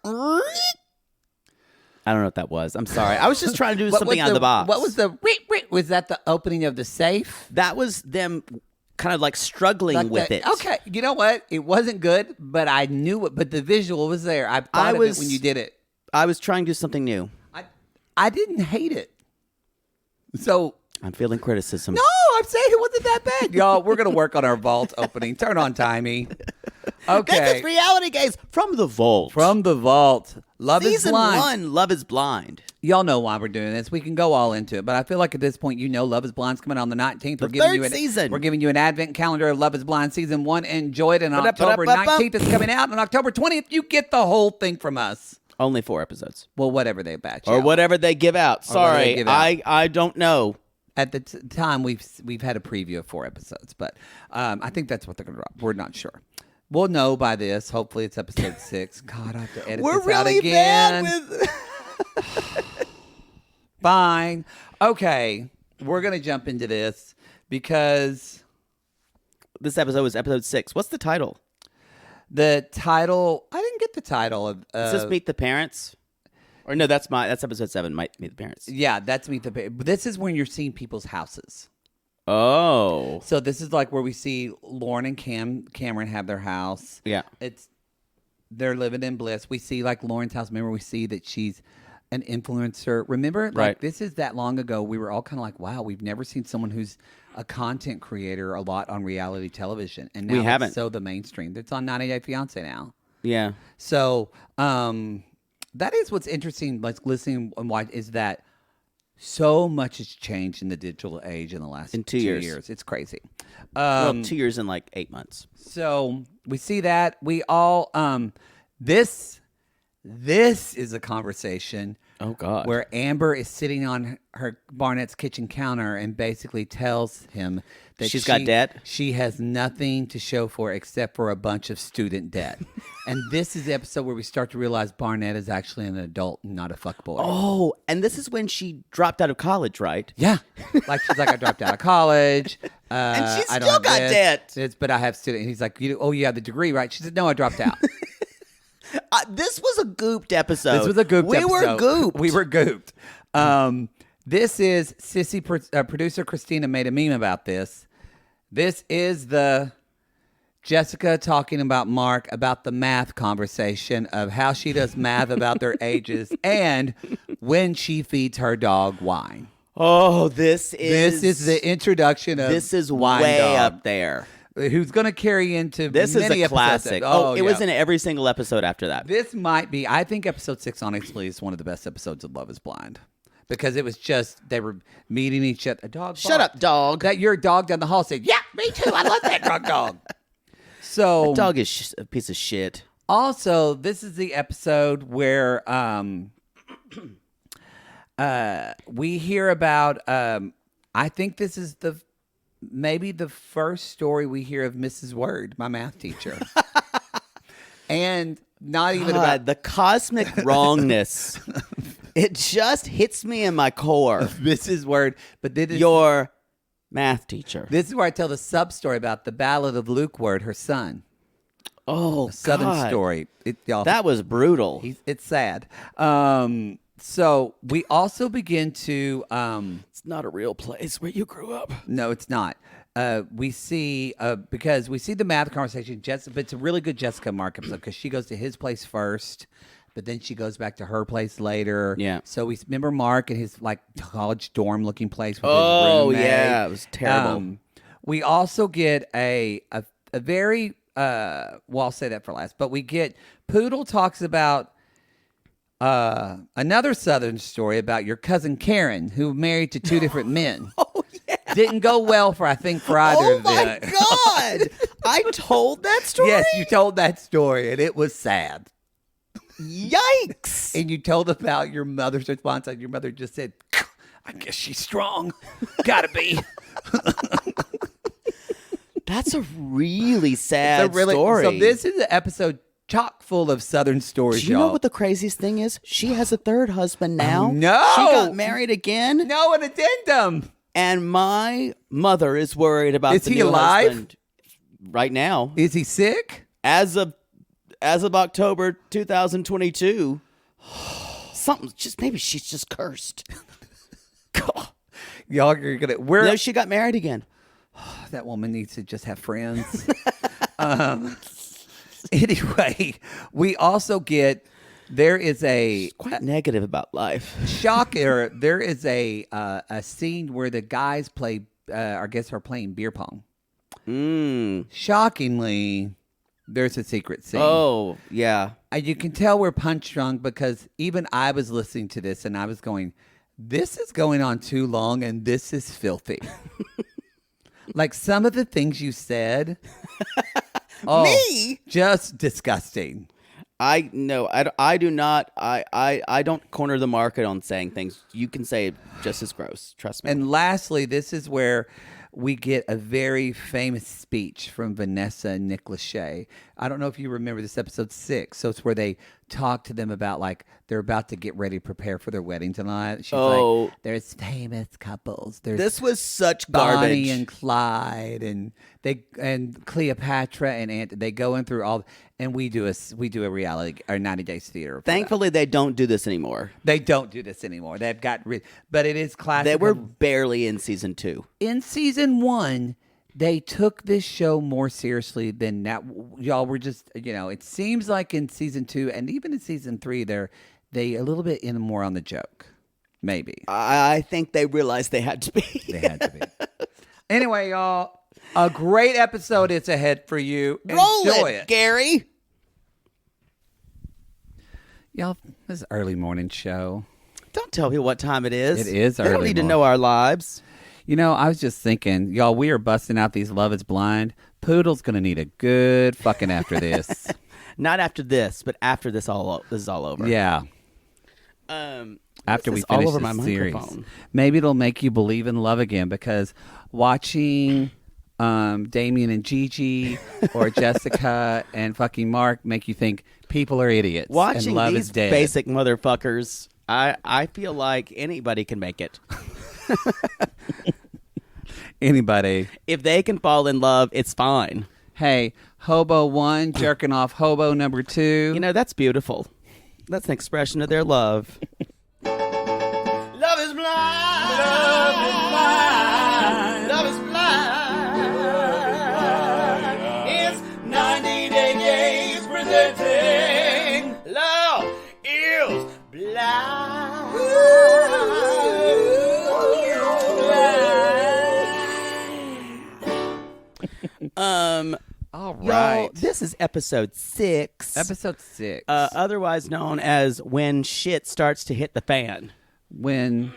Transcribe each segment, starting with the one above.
I don't know what that was. I'm sorry. I was just trying to do something out of the box. What was the... Was that the opening of the safe? That was them kind of like struggling with it. Okay. You know what? It wasn't good, but I knew it. But the visual was there. I thought of it when you did it. I was trying to do something new. I didn't hate it. So... I'm feeling criticism. No, I'm saying it wasn't that bad. Y'all, we're going to work on our vault opening. Turn on timey. Okay. This is Reality Gaze from the vault. From the vault. Love is Blind. Season 1, Love is Blind. Y'all know why we're doing this. We can go all into it. But I feel like at this point, you know Love is Blind's coming on the 19th. The third season. We're giving you an advent calendar of Love is Blind Season 1. Enjoy it. And October 19th is coming out. And October 20th, you get the whole thing from us. Only 4 episodes. Well, whatever they batch Or out. whatever they give out. Sorry, I don't know. At the time, we've had a preview of 4 episodes, but I think that's what they're going to drop. We're not sure. We'll know by this. Hopefully, it's episode 6. God, I have to edit this out again. We're really bad with... Fine. Okay, we're going to jump into this because... This episode was episode 6. What's the title? The title... I didn't get the title of... Does this Meet the Parents? Or no, that's episode 7, Meet the Parents. Yeah, that's Meet the Parents. This is when you're seeing people's houses. Oh. So this is like where we see Lauren and Cameron have their house. Yeah. They're living in bliss. We see like Lauren's house. Remember, we see that she's an influencer. Remember? Like, right. This is that long ago. We were all kind of like, wow, we've never seen someone who's a content creator a lot on reality television. And now we haven't. It's so the mainstream. It's on 90 Day Fiancé now. Yeah. So, that is what's interesting, like listening and why is that so much has changed in the digital age in the last 2 years. It's crazy. 2 years and like 8 months. So we see that. We all this is a conversation. Oh God. Where Amber is sitting on her Barnett's kitchen counter and basically tells him that she's got debt. She has nothing to show for except for a bunch of student debt. And this is the episode where we start to realize Barnett is actually an adult and not a fuckboy. Oh, and this is when she dropped out of college, right? Yeah. Like she's like, I dropped out of college. And she's I don't still have got debt. But I have student. And he's like, oh, you have the degree, right? She said, no, I dropped out. This was a gooped episode. This was a gooped episode. We were gooped. We were gooped. This is Sissy, producer Christina made a meme about this. This is the Jessica talking about Mark about the math conversation of how she does math about their ages and when she feeds her dog wine. Oh, this is the introduction of this is Wine way Dog, up there. who's going to carry into this many is a classic. It was in every single episode after that. This might be, I think episode 6 honestly is one of the best episodes of Love is Blind. Because it was just, they were meeting each other. A dog Shut up, dog. That your dog down the hall said, yeah, me too. I love that drunk dog. So that dog is a piece of shit. Also, this is the episode where we hear about, I think this is maybe the first story we hear of Mrs. Word, my math teacher. And not even about the cosmic wrongness. It just hits me in my core. Mrs. Word. But your math teacher. This is where I tell the sub story about the Ballad of Luke Word, her son. Oh, a Southern God. story. That was brutal. It's sad. So we also begin to... it's not a real place where you grew up. No, it's not. We see, because we see the math conversation, but it's a really good Jessica Mark episode because she goes to his place first, but then she goes back to her place later. Yeah. So we remember Mark and his like college dorm looking place with his roommate. Yeah, it was terrible. We also get a very, well, I'll say that for last, but we get, Poodle talks about another Southern story about your cousin Karen, who married to 2 different men. Oh, yeah. Didn't go well for either of them. Oh, my God. I told that story? Yes, you told that story, and it was sad. Yikes. And you told about your mother's response, and your mother just said, I guess she's strong. Gotta be. That's a really sad story. So this is an episode chock full of Southern stories, Do you know what the craziest thing is? She has a third husband now. No. She got married again. No, an addendum. And my mother is worried about Is the he new alive? husband right now. Is he sick? As of as of October 2022, maybe she's just cursed. Y'all are gonna. No, she got married again. That woman needs to just have friends. Anyway, we also get. There is a Quite negative about life. shocker. There is a scene where the guys play. I guess are playing beer pong. Shockingly, there's a secret scene. Oh, yeah. You can tell we're punch drunk because even I was listening to this and I was going, "This is going on too long, and this is filthy." Like some of the things you said. Me? Just disgusting. I do not. I don't corner the market on saying things. You can say just as gross. Trust me. And lastly, this is where we get a very famous speech from Vanessa and Nick Lachey. I don't know if you remember this, episode 6. So it's where they talk to them about like they're about to get ready to prepare for their wedding tonight. She's like, there's famous couples. This was such Bonnie garbage. and Clyde and Cleopatra and they go in through all, and we do a reality or 90 Days Theater. Thankfully, they don't do this anymore. They don't do this anymore. They've got but it is classic. They were barely in season 2. In season 1. They took this show more seriously than that. Y'all were just, it seems like in season 2 and even in season 3, they a little bit in more on the joke. Maybe. I think they realized they had to be. They had to be. Anyway, y'all, a great episode is ahead for you. Roll Enjoy it, Gary. Y'all, this is early morning show. Don't tell me what time it is. It is They don't early need to morning. know our lives. I was just thinking, y'all, we are busting out these Love is Blind. Poodle's going to need a good fucking after this. Not after this, but after this is all over. Yeah. After we all finish over this my series. microphone. Maybe it'll make you believe in love again, because watching Damien and Gigi or Jessica and fucking Mark make you think people are idiots. Watching and love these is dead. basic motherfuckers, I feel like anybody can make it. Anybody. If they can fall in love, it's fine. Hey, hobo 1 jerking off hobo number 2. That's beautiful. That's an expression of their love. Love is blind. Love is blind. Love is blind. It's 90 days presenting. Love is blind. All right. Y'all, this is episode 6. Episode 6. Otherwise known as when shit starts to hit the fan. Well,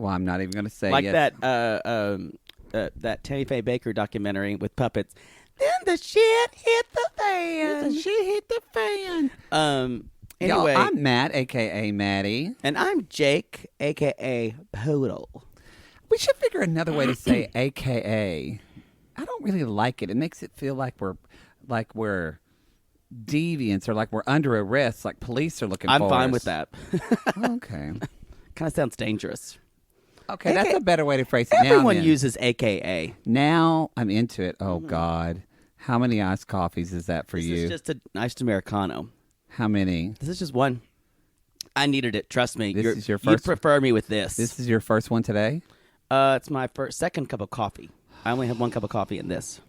I'm not even going to say Like yes. that Tammy Faye Baker documentary with puppets. Then the shit hit the fan. Anyway, Y'all, I'm Matt, a.k.a. Maddie. and I'm Jake, a.k.a. Poodle. We should figure another way to say a.k.a. I don't really like it. It makes it feel like we're deviants or like we're under arrest, like police are looking for us. I'm fine with that. Okay. Kind of sounds dangerous. Okay, that's a better way to phrase it. Everyone now, then. uses AKA. Now I'm into it. Oh, God. How many iced coffees is that for This you? is just a nice Americano. How many? This is just one. I needed it. Trust me. This is your You first- prefer me with this. This is your first one today? It's my second cup of coffee. I only have one cup of coffee in this.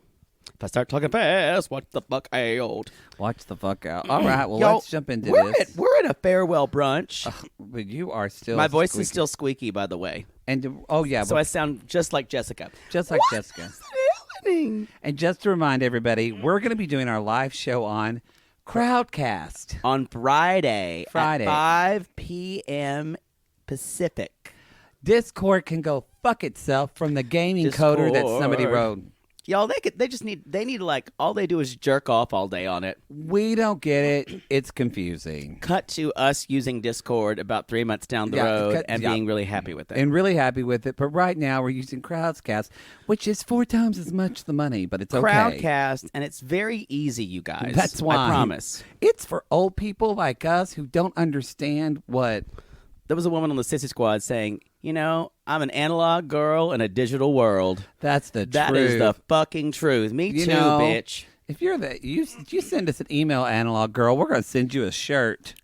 If I start talking fast, watch the fuck out. Watch the fuck out. All right, well, Y'all, let's jump into this. We're at a farewell brunch. But you are still My voice squeaky. is still squeaky, by the way. And oh yeah, So but I sound just like Jessica. just like What Jessica. is happening? And just to remind everybody, we're going to be doing our live show on Crowdcast. On Friday. Friday. At 5 p.m. Pacific. Discord can go fuck itself from the gaming coder that somebody Discord. wrote. Y'all, they need like, all they do is jerk off all day on it. We don't get it. It's confusing. Cut to us using Discord about 3 months down the road and being really happy with it. And really happy with it. But right now we're using Crowdcast, which is 4 times as much the money, but it's okay. Crowdcast, and it's very easy, you guys. That's why. I promise. It's for old people like us who don't understand what... There was a woman on the Sissy Squad saying, I'm an analog girl in a digital world. That's the truth. That is the fucking truth. Me too, bitch. If you're you send us an email, Analog Girl, we're going to send you a shirt.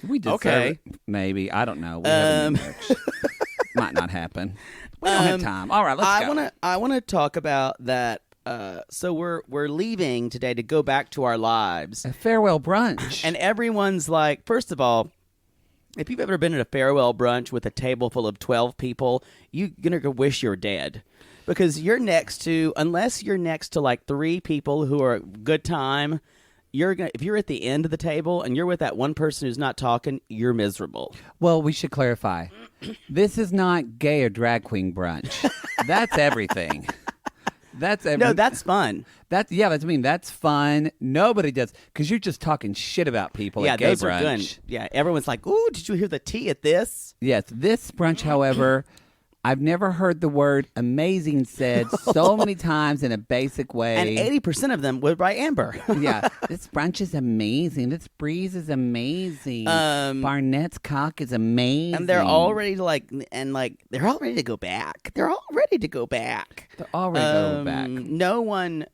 We deserve Okay. it. Maybe. I don't know. We have any merch. Might not happen. We don't have time. All right, let's go. I want to talk about that. So we're leaving today to go back to our lives. A farewell brunch. And everyone's like, first of all, if you've ever been at a farewell brunch with a table full of 12 people, you're going to wish you're dead. Because unless you're next to like 3 people who are a good time, if you're at the end of the table and you're with that one person who's not talking, you're miserable. Well, we should clarify. This is not gay or drag queen brunch. That's everything. That's everything. No, that's fun. That's fun. Nobody does, because you're just talking shit about people at gay those brunch. are good. Yeah, everyone's like, "Ooh, did you hear the tea at this?" Yes, this brunch, however, I've never heard the word amazing said so many times in a basic way. And 80% of them were by Amber. Yeah, this brunch is amazing. This breeze is amazing. Barnett's cock is amazing. And they're all ready to they're all ready to go back. They're all ready to go back. No one,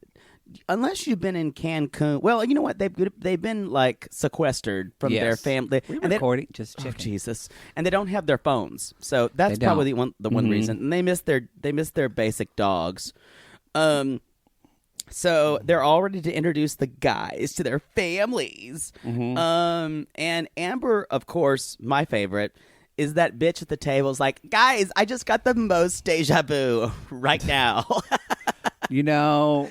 unless you've been in Cancun. Well, you know what? They've been like sequestered from their family. We're recording, just checking. Oh, Jesus! And they don't have their phones, so that's probably the one reason. And they miss their basic dogs. So they're all ready to introduce the guys to their families. And Amber, of course, my favorite, is that bitch at the table is like, guys, I just got the most deja vu right now. You know,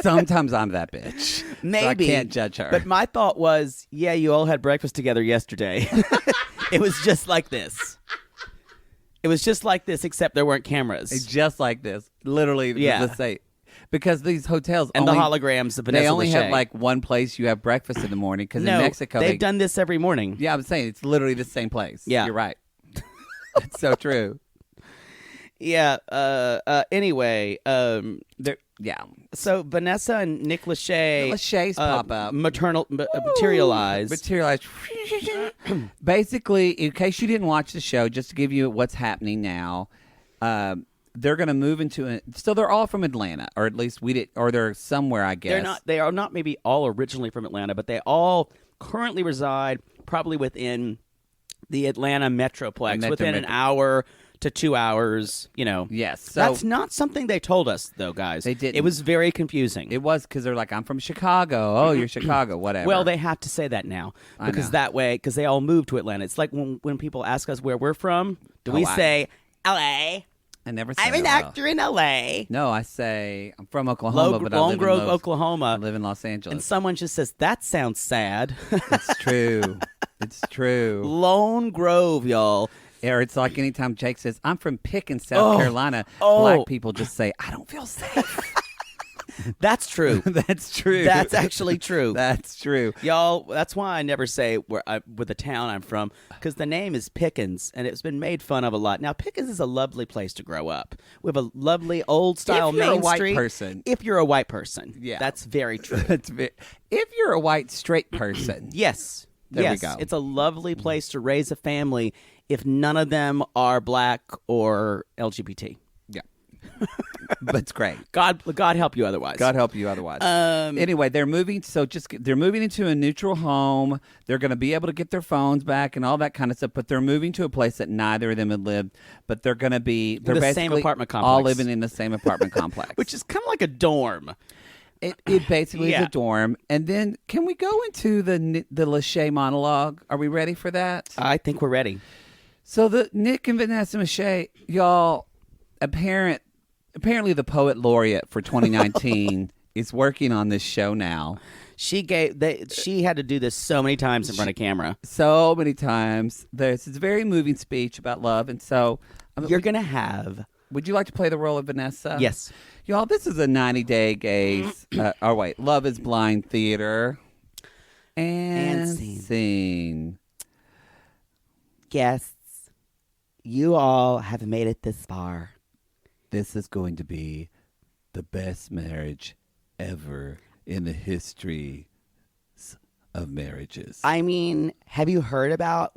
sometimes I'm that bitch. Maybe. So I can't judge her. But my thought was, yeah, you all had breakfast together yesterday. It was just like this. It was just like this, except there weren't cameras. It's just like this. Literally the same. Because these hotels and the holograms of Vanessa they only Lachey. have like one place you have breakfast in the morning. Because in Mexico, they've done this every morning. Yeah, I'm saying it's literally the same place. Yeah. You're right. It's so true. Yeah. Anyway, yeah. So Vanessa and Nick Lachey, Lachey's pop up, materialize. Basically, in case you didn't watch the show, just to give you what's happening now, they're going to move into so they're all from Atlanta, or at least or they're somewhere, I guess. They are not maybe all originally from Atlanta, but they all currently reside probably within the Atlanta metroplex, within an hour to 2 hours, Yes. So that's not something they told us, though, guys. They didn't. It was very confusing. It was, because they're like, I'm from Chicago. Oh, you're Chicago, whatever. Well, they have to say that now, because because they all moved to Atlanta. It's like when people ask us where we're from, we say L.A.? I never say I'm an actor in L.A. No, I say I'm from Oklahoma, but I live Lone Grove, Oklahoma. I live in Los Angeles. And someone just says, that sounds sad. It's true. It's true. Lone Grove, y'all. Or it's like anytime Jake says, I'm from Pickens, South Carolina, black people just say, I don't feel safe. That's true. That's true. That's actually true. That's true. Y'all, that's why I never say where the town I'm from, because the name is Pickens, and it's been made fun of a lot. Now, Pickens is a lovely place to grow up. We have a lovely old-style Main Street. If you're a white person. Yeah. That's very true. If you're a white straight person. Yes. There we go. It's a lovely place to raise a family if none of them are black or LGBT. Yeah. But it's great. God help you otherwise. God help you otherwise. Anyway, they're moving. So they're moving into a neutral home. They're going to be able to get their phones back and all that kind of stuff. But they're moving to a place that neither of them had lived. But they're going to be the same apartment complex. All living in the same apartment complex, which is kind of like a dorm. It basically is a dorm. And then can we go into the Lachey monologue? Are we ready for that? I think we're ready. So the Nick and Vanessa Lachey, y'all, apparently the poet laureate for 2019 is working on this show now. She had to do this so many times in front of camera. So many times. There's this very moving speech about love. And so you're going to have... Would you like to play the role of Vanessa? Yes. Y'all, this is a 90-day gays, Love is Blind theater. And scene. Guests, you all have made it this far. This is going to be the best marriage ever in the history of marriages. I mean, have you heard about,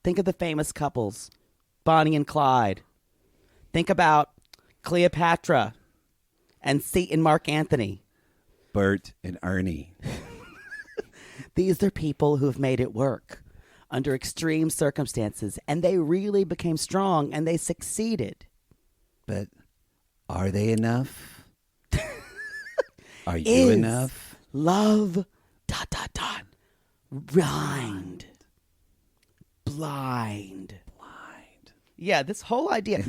think of the famous couples, Bonnie and Clyde. Think about Cleopatra and Mark Anthony. Bert and Ernie. These are people who have made it work under extreme circumstances, and they really became strong, and they succeeded. But are they enough? Are you enough? Love, ... Blind. Yeah, this whole idea.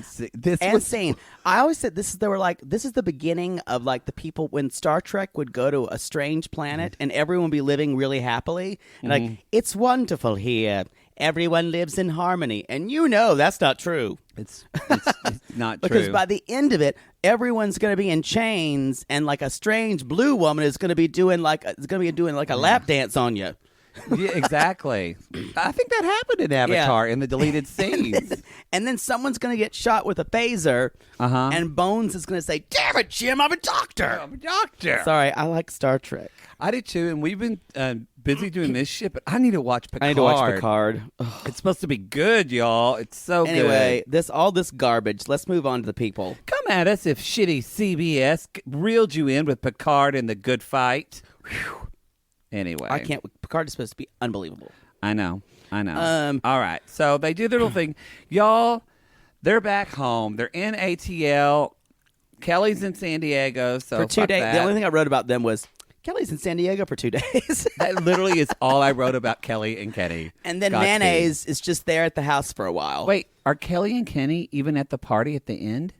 Insane. I always said this is the beginning of like the people when Star Trek would go to a strange planet and everyone would be living really happily. And like, it's wonderful here. Everyone lives in harmony. And that's not true. It's not true. Because by the end of it, everyone's going to be in chains, and like a strange blue woman is going to be doing like a lap dance on you. Yeah, exactly. I think that happened in Avatar in the deleted scenes. And then someone's going to get shot with a phaser, and Bones is going to say, "Damn it, Jim, I'm a doctor." I'm a doctor. Sorry, I like Star Trek. I do too, and we've been busy doing this shit, but I need to watch Picard. I need to watch Picard. It's supposed to be good, y'all. It's so good. Anyway, all this garbage. Let's move on to the people. Come at us if shitty CBS reeled you in with Picard and the good fight. Whew. Anyway. I can't. Picard is supposed to be unbelievable. I know. All right. So they do their little thing. Y'all, they're back home. They're in ATL. Kelly's in San Diego. So for 2 days. That. The only thing I wrote about them was Kelly's in San Diego for 2 days. That literally is all I wrote about Kelly and Kenny. And then Mayonnaise is just there at the house for a while. Wait, are Kelly and Kenny even at the party at the end?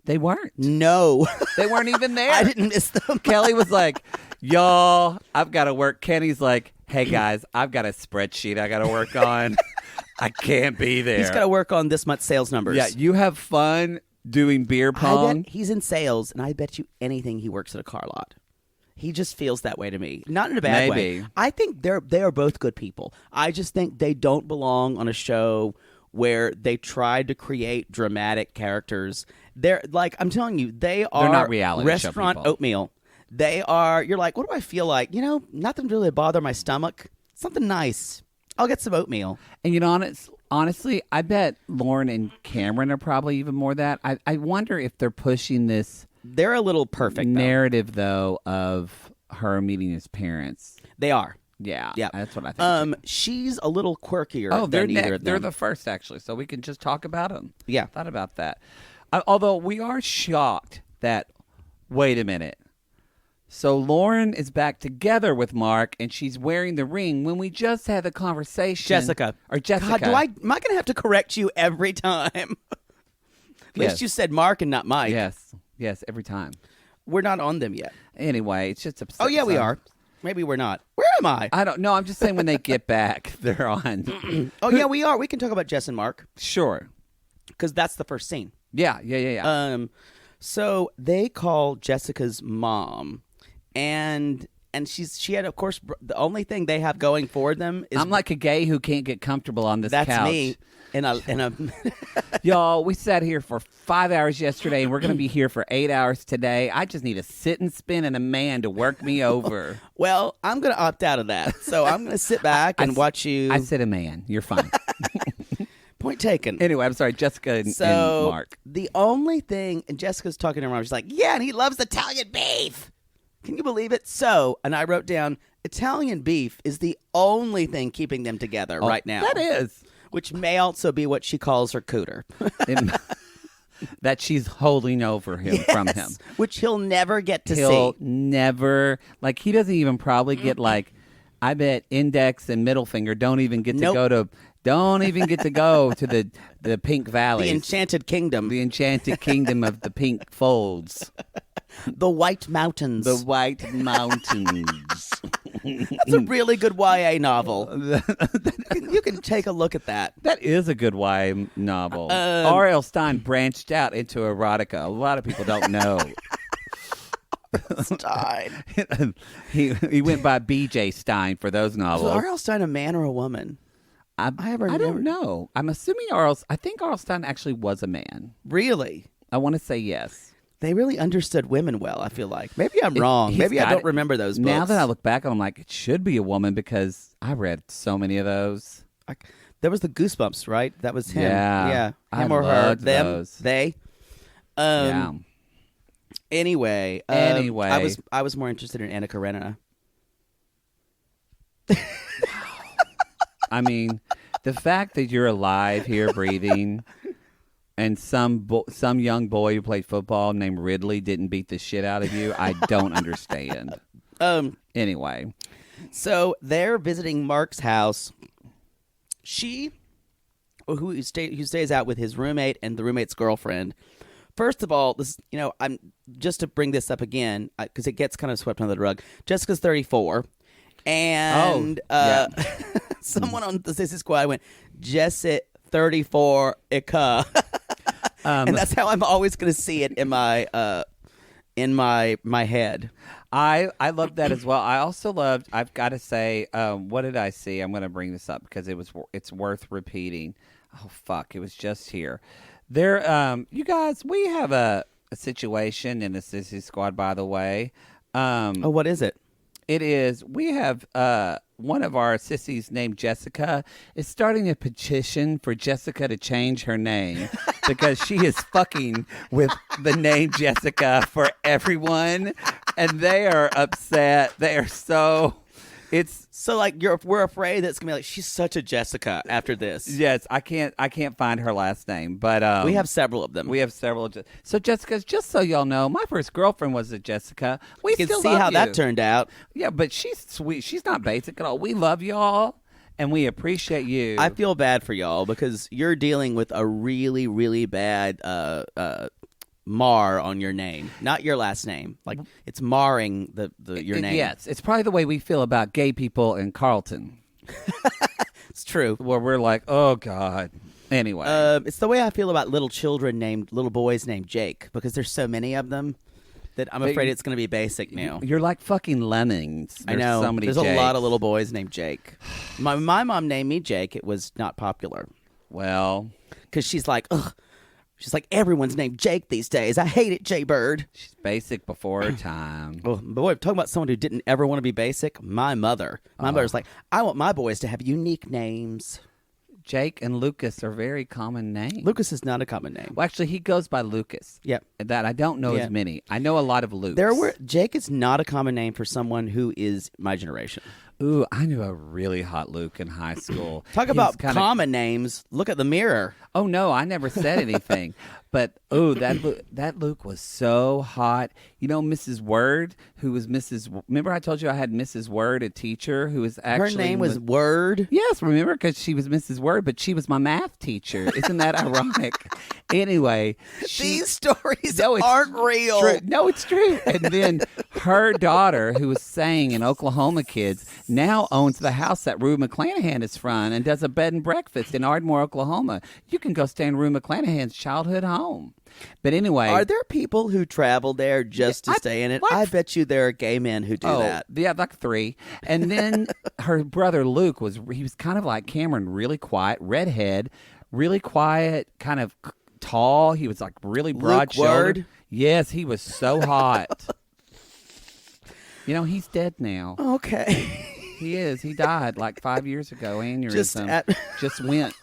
They weren't. No. They weren't even there. I didn't miss them. Kelly was like, y'all, I've got to work. Kenny's like, hey, guys, I've got a spreadsheet I got to work on. I can't be there. He's got to work on this month's sales numbers. Yeah, you have fun doing beer pong. I bet he's in sales, and I bet you anything he works at a car lot. He just feels that way to me. Not in a bad way. I think they are both good people. I just think they don't belong on a show where they tried to create dramatic characters. They're like, I'm telling you, they're not reality restaurant show people. oatmeal. They are, you're like, what do I feel like? Nothing really bother my stomach. Something nice. I'll get some oatmeal. And honestly, I bet Lauren and Cameron are probably even more that. I wonder if they're pushing this. They're a little perfect narrative, though, of her meeting his parents. They are. Yeah, yeah, that's what I think. She's a little quirkier. They're than either of them. They're the first, actually, so we can just talk about them. Yeah, I thought about that. Although we are shocked that. Wait a minute. So Lauren is back together with Mark, and she's wearing the ring when we just had the conversation. Jessica. God, am I going to have to correct you every time? At least you said Mark and not Mike. Yes, every time. We're not on them yet. Anyway, it's just upsetting. Oh, yeah, we are. Maybe we're not. Where am I? I don't know. I'm just saying when they get back, they're on. Oh, yeah, we are. We can talk about Jess and Mark. Sure. Because that's the first scene. Yeah. So they call Jessica's mom, and she had, of course, the only thing they have going for them is I'm like a gay who can't get comfortable on this couch. That's me. In a Y'all, we sat here for 5 hours yesterday, and we're going to be here for 8 hours today. I just need a sit and spin and a man to work me over. Well, I'm going to opt out of that. So I'm going to sit back and watch you. I said a man. You're fine. Point taken. Anyway, I'm sorry, Jessica and Mark. The only thing, and Jessica's talking to her mom, she's like, yeah, and he loves Italian beef. Can you believe it? So, and I wrote down, Italian beef is the only thing keeping them together right now. That is. Which may also be what she calls her cooter. That she's holding over him from him. Which he'll never get to see. He'll never, like, he doesn't even probably get, like, I bet index and middle finger don't even get to go to the Pink Valley. The Enchanted Kingdom. The Enchanted Kingdom of the Pink Folds. The White Mountains. The White Mountains. That's a really good YA novel. You can take a look at that. That is a good YA novel. R.L. Stein branched out into erotica. A lot of people don't know. Stein. He went by B.J. Stein for those novels. Was R.L. Stein a man or a woman? I don't know. I'm assuming I think R.L. Stein actually was a man. Really? I want to say yes. They really understood women well, I feel like. Maybe I'm wrong. Maybe I don't remember those books. Now that I look back, I'm like, it should be a woman because I read so many of those. There was the Goosebumps, right? That was him. Yeah. Him or her. Them. Those. They. Yeah. Anyway, Anyway. I was more interested in Anna Karenina. I mean, the fact that you're alive here, breathing, and some young boy who played football named Ridley didn't beat the shit out of you, I don't understand. Anyway, so they're visiting Mark's house. Who stays out with his roommate and the roommate's girlfriend. First of all, this I'm just to bring this up again because it gets kind of swept under the rug. Jessica's 34, and someone on the Sissy Squad went, "Jessie 34 Ika," and that's how I'm always going to see it in my head. I loved that as well. I also loved. I've got to say, what did I see? I'm going to bring this up because it's worth repeating. Oh fuck! It was just here. There, you guys. We have a situation in the Sissy Squad. By the way, what is it? It is. We have one of our sissies named Jessica is starting a petition for Jessica to change her name because she is fucking with the name Jessica for everyone, and they are upset. They are so. It's so like we're afraid that it's gonna be like she's such a Jessica after this. Yes, I can't find her last name, but we have several of them. We have several. So Jessica's, just so y'all know, my first girlfriend was a Jessica. We you can still see love how you. that turned out. Yeah, but she's sweet. She's not basic at all. We love y'all and we appreciate you. I feel bad for y'all because you're dealing with a really, really bad mar on your name, not your last name. Like it's marring your name. Yes, it's probably the way we feel about gay people in Carlton. It's true. Where we're like, oh God. Anyway, it's the way I feel about little boys named Jake because there's so many of them that I'm afraid it's going to be basic now. You're like fucking lemmings. I know. So many there's Jakes. A lot of little boys named Jake. My mom named me Jake. It was not popular. Well, because she's like, ugh. She's like, everyone's named Jake these days. I hate it, Jay Bird. She's basic before her time. Well, boy, talking about someone who didn't ever want to be basic, my mother. My mother's like, I want my boys to have unique names. Jake and Lucas are very common names. Lucas is not a common name. Well, actually, he goes by Lucas. Yep. That I don't know as many. I know a lot of Lukes. Jake is not a common name for someone who is my generation. Ooh, I knew a really hot Luke in high school. Talk about common names. Look at the mirror. Oh, no, I never said anything. But, that Luke was so hot. You know, Mrs. Word, who was remember I told you I had Mrs. Word, a teacher, who was actually. Her name was Word? Yes, remember? Because she was Mrs. Word, but she was my math teacher. Isn't that ironic? Anyway. These stories aren't real. True. No, it's true. And then her daughter, who was sang in Oklahoma Kids, now owns the house that Rue McClanahan is from and does a bed and breakfast in Ardmore, Oklahoma. You can go stay in Rue McClanahan's childhood home. But anyway. Are there people who travel there just to stay in it? I bet you there are gay men who do that. Yeah, like 3. And then her brother Luke was kind of like Cameron, really quiet, redhead, really quiet, kind of tall. He was like really broad-shouldered. Yes, he was so hot. You know, he's dead now. Okay. He is. He died like 5 years ago. Aneurysm. Just went.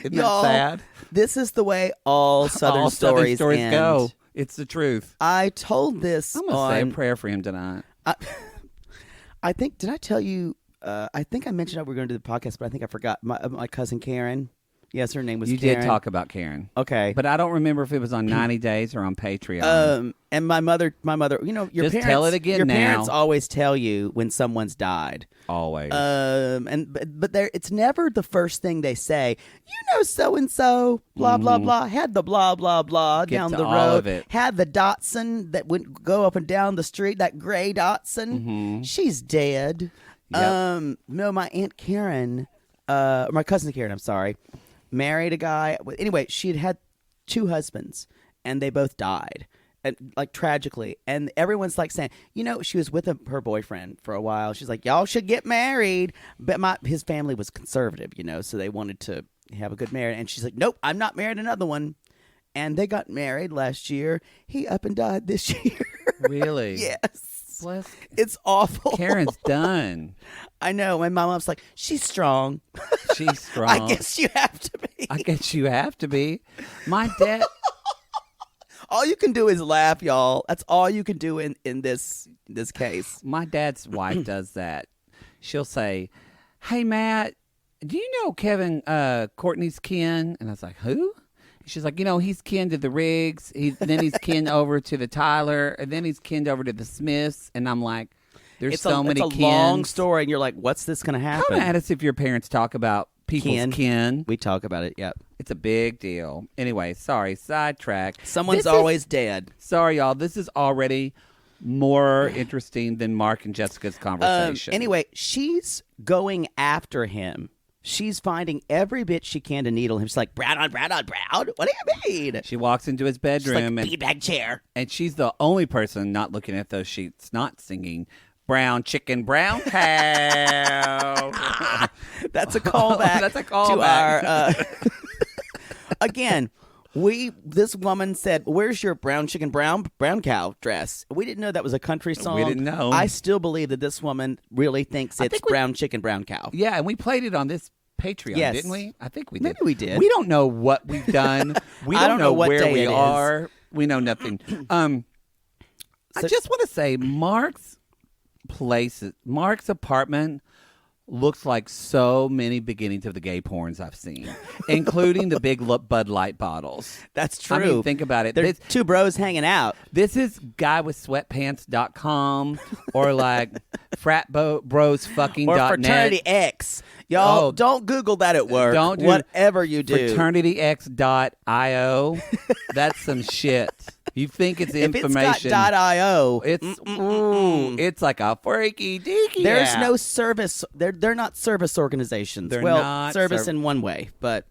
Isn't that sad? This is the way all Southern stories end. Go. It's the truth. I told this I'm going to say a prayer for him tonight. I think, did I tell you, I think I mentioned that we were going to do the podcast, but I think I forgot. My cousin Karen. Yes, her name was Karen. You did talk about Karen. Okay. But I don't remember if it was on 90 Days or on Patreon. And my mother, you know, your Just parents. tell it again your now. parents always tell you when someone's died. Always. But it's never the first thing they say. You know, so and so, blah blah blah, had the blah blah blah down the road. All of it. Had the Datsun that would go up and down the street. That gray Datsun. Mm-hmm. She's dead. Yep. No, my aunt Karen, my cousin Karen. I'm sorry. Married a guy. Anyway, she had 2 husbands, and they both died, and like tragically. And everyone's like saying, you know, she was with her boyfriend for a while. She's like, y'all should get married, but his family was conservative, you know, so they wanted to have a good marriage. And she's like, nope, I'm not married another one. And they got married last year. He up and died this year. Really? Yes. Bless. It's awful. Karen's done. I know. My mom's like, she's strong. She's strong. I guess you have to be. I guess you have to be. My dad. All you can do is laugh, y'all. That's all you can do in this case. My dad's wife does that. She'll say, "Hey, Matt, do you know Kevin Courtney's kin?" And I was like, "Who?" She's like, he's kin to the Riggs. Then he's kin over to the Tyler, and then he's kin over to the Smiths. And I'm like, there's so many kins. It's a long story, and you're like, what's this going to happen? Come at us if your parents talk about people's kin. We talk about it, yep. It's a big deal. Anyway, sorry, sidetrack. Someone's always dead. Sorry, y'all. This is already more interesting than Mark and Jessica's conversation. Anyway, she's going after him. She's finding every bit she can to needle him. She's like, Brown on brown on brown? What do you mean? She walks into his bedroom. She's like, beanbag chair. And she's the only person not looking at those sheets, not singing brown chicken, brown cow. That's a callback. To our... Again, this woman said, where's your brown chicken, brown cow dress? We didn't know that was a country song. We didn't know. I still believe that this woman really thinks it's brown chicken, brown cow. Yeah, and we played it on this Patreon, didn't we? I think we did. Maybe we did. We don't know what we've done. We don't know what where day we it are. We know nothing. I just want to say Mark's apartment looks like so many beginnings of the gay porns I've seen, including the big Bud Light bottles. That's true. I mean, think about it. There's two bros hanging out. This is guywithsweatpants.com or like fratbrosfucking.net. Or Fraternity X. Y'all, don't Google that at work. Don't do whatever you do. FraternityX.io. That's some shit. You think it's information. If it's got .io, it's like a freaky deaky. There's no service. They're not service organizations. They're well, not service in one way, but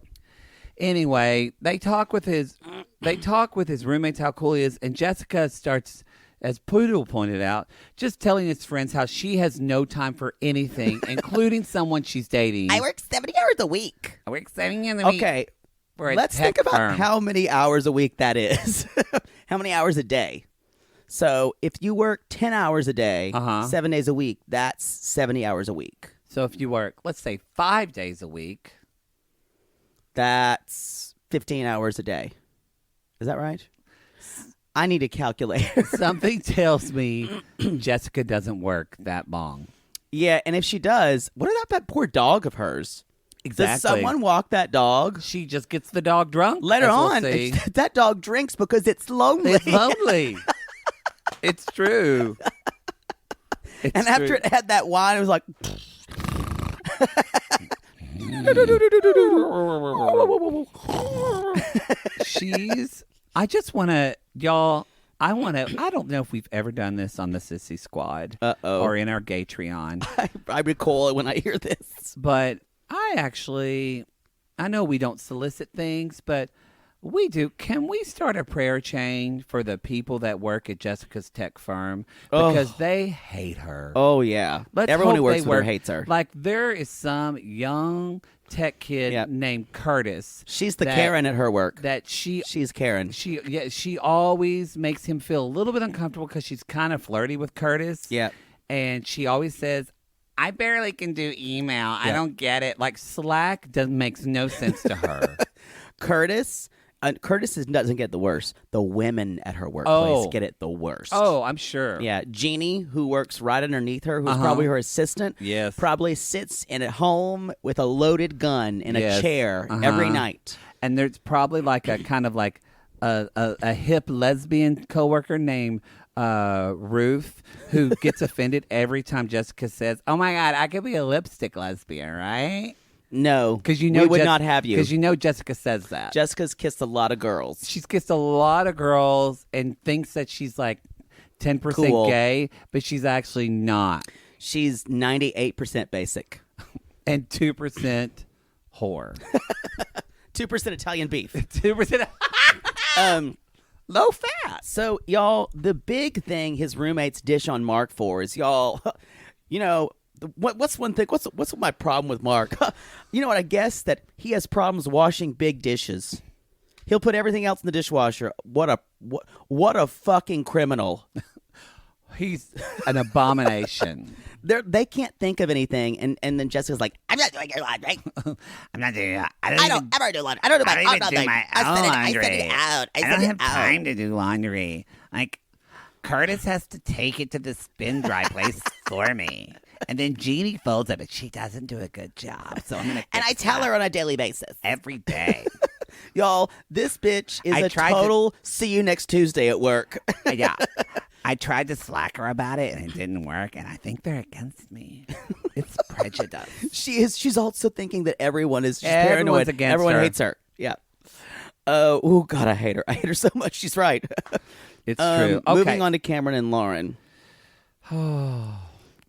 anyway, they talk with his roommates how cool he is, and Jessica starts, as Poodle pointed out, just telling his friends how she has no time for anything, including someone she's dating. I work 70 hours a week. Okay. Let's think about how many hours a week that is. How many hours a day? So if you work 10 hours a day, 7 days a week, that's 70 hours a week. So if you work, let's say 5 days a week, that's 15 hours a day. Is that right? I need a calculator. Something tells me Jessica doesn't work that long. Yeah, and if she does, what about that poor dog of hers? Exactly. Does someone walk that dog? She just gets the dog drunk. Later on, that dog drinks because it's lonely. It's lonely. It's true. And after it had that wine, it was like... I just want to, y'all, I don't know if we've ever done this on the Sissy Squad or in our Gatreon. I recall it when I hear this. But I know we don't solicit things, but we do. Can we start a prayer chain for the people that work at Jessica's tech firm? Because they hate her. Oh, yeah. Everyone who works with her hates her. Like, there is some young tech kid named Curtis. She's the Karen at her work. She's Karen. She always makes him feel a little bit uncomfortable because she's kind of flirty with Curtis. Yeah. And she always says, I barely can do email. Yeah. I don't get it. Like, Slack makes no sense to her. Curtis doesn't get the worst. The women at her workplace get it the worst. Oh, I'm sure. Yeah. Jeannie, who works right underneath her, who's probably her assistant, probably sits in at home with a loaded gun in a chair every night. And there's probably like a kind of like a hip lesbian coworker named Ruth, who gets offended every time Jessica says, "Oh my God, I could be a lipstick lesbian, right?" No, because we would not have you. Because Jessica says that. Jessica's kissed a lot of girls. She's kissed a lot of girls and thinks that she's like 10% gay, but she's actually not. She's 98% basic and 2% whore. 2% Italian beef. 2%. Low fat. So, y'all, the big thing his roommates dish on Mark for is, y'all, what's one thing? What's my problem with Mark? You know what? I guess that he has problems washing big dishes. He'll put everything else in the dishwasher. What a fucking criminal. He's an abomination. They can't think of anything, and then Jessica's like, "I'm not doing your laundry. I'm not doing that. I don't ever do laundry. I don't do my I own don't even do laundry. my I own send laundry. it out. I I send don't it have out." time to do laundry. Like, Curtis has to take it to the spin dry place for me. And then Jeannie folds it, but she doesn't do a good job. So I'm going to And I tell her on a daily basis. every day. Y'all, this bitch is I a tried to- total see you next Tuesday at work. Yeah. I tried to slack her about it, and it didn't work. And I think they're against me. It's prejudice. She's also thinking that everyone is just Everyone's paranoid. against Everyone her. hates her. Yeah. Oh, God, I hate her. I hate her so much. She's right. It's true. Okay. Moving on to Cameron and Lauren.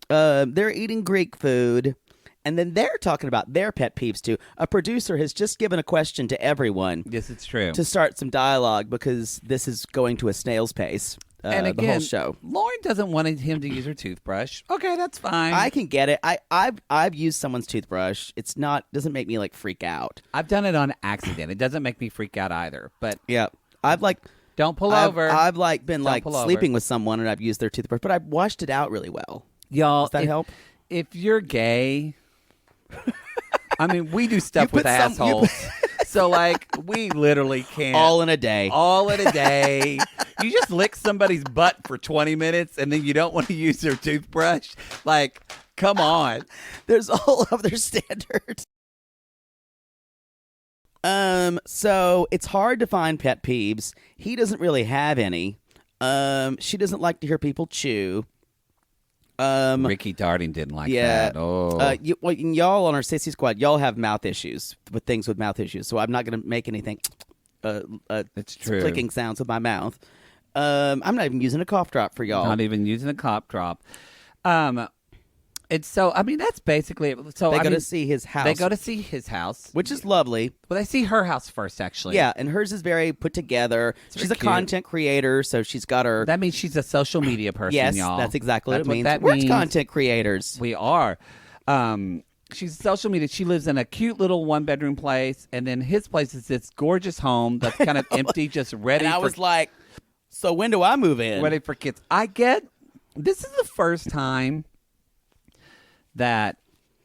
They're eating Greek food, and then they're talking about their pet peeves, too. A producer has just given a question to everyone Yes, it's true. to start some dialogue because this is going to a snail's pace. And again, the whole show. Lauren doesn't want him to use her toothbrush. Okay, that's fine. I can get it. I've used someone's toothbrush. It's not doesn't make me like freak out. I've done it on accident. It doesn't make me freak out either. But Yeah, I've like don't pull I've, over. I've like been Don't like pull over. sleeping with someone and I've used their toothbrush, but I've washed it out really well. Y'all, Does that help? If you're gay, I mean, we do stuff You with put some- you assholes. So, like, we literally can't. All in a day. All in a day. You just lick somebody's butt for 20 minutes and then you don't want to use their toothbrush? Like, come on. There's a whole other standard. So it's hard to find pet peeves. He doesn't really have any. She doesn't like to hear people chew. Ricky Darting didn't like Yeah. that. Oh. Y'all on our Sissy Squad, y'all have mouth issues with things with mouth issues. So I'm not going to make anything It's true. clicking sounds with my mouth. I'm not even using a cough drop for y'all. Not even using a cop drop. It's so, I mean, that's basically it. So They I go mean, to see his house. They go to see his house. which is lovely. Well, they see her house first, actually. Yeah, and hers is very put together. She's a very cute. content creator, so she's got her. That means she's a social media person, yes, y'all. that's exactly That's what it means. that We're means. content creators. We are. She's social media. She lives in a cute little one-bedroom place, and then his place is this gorgeous home that's kind of empty, just ready And I for was like, so when do I move in? ready for kids. This is the first time that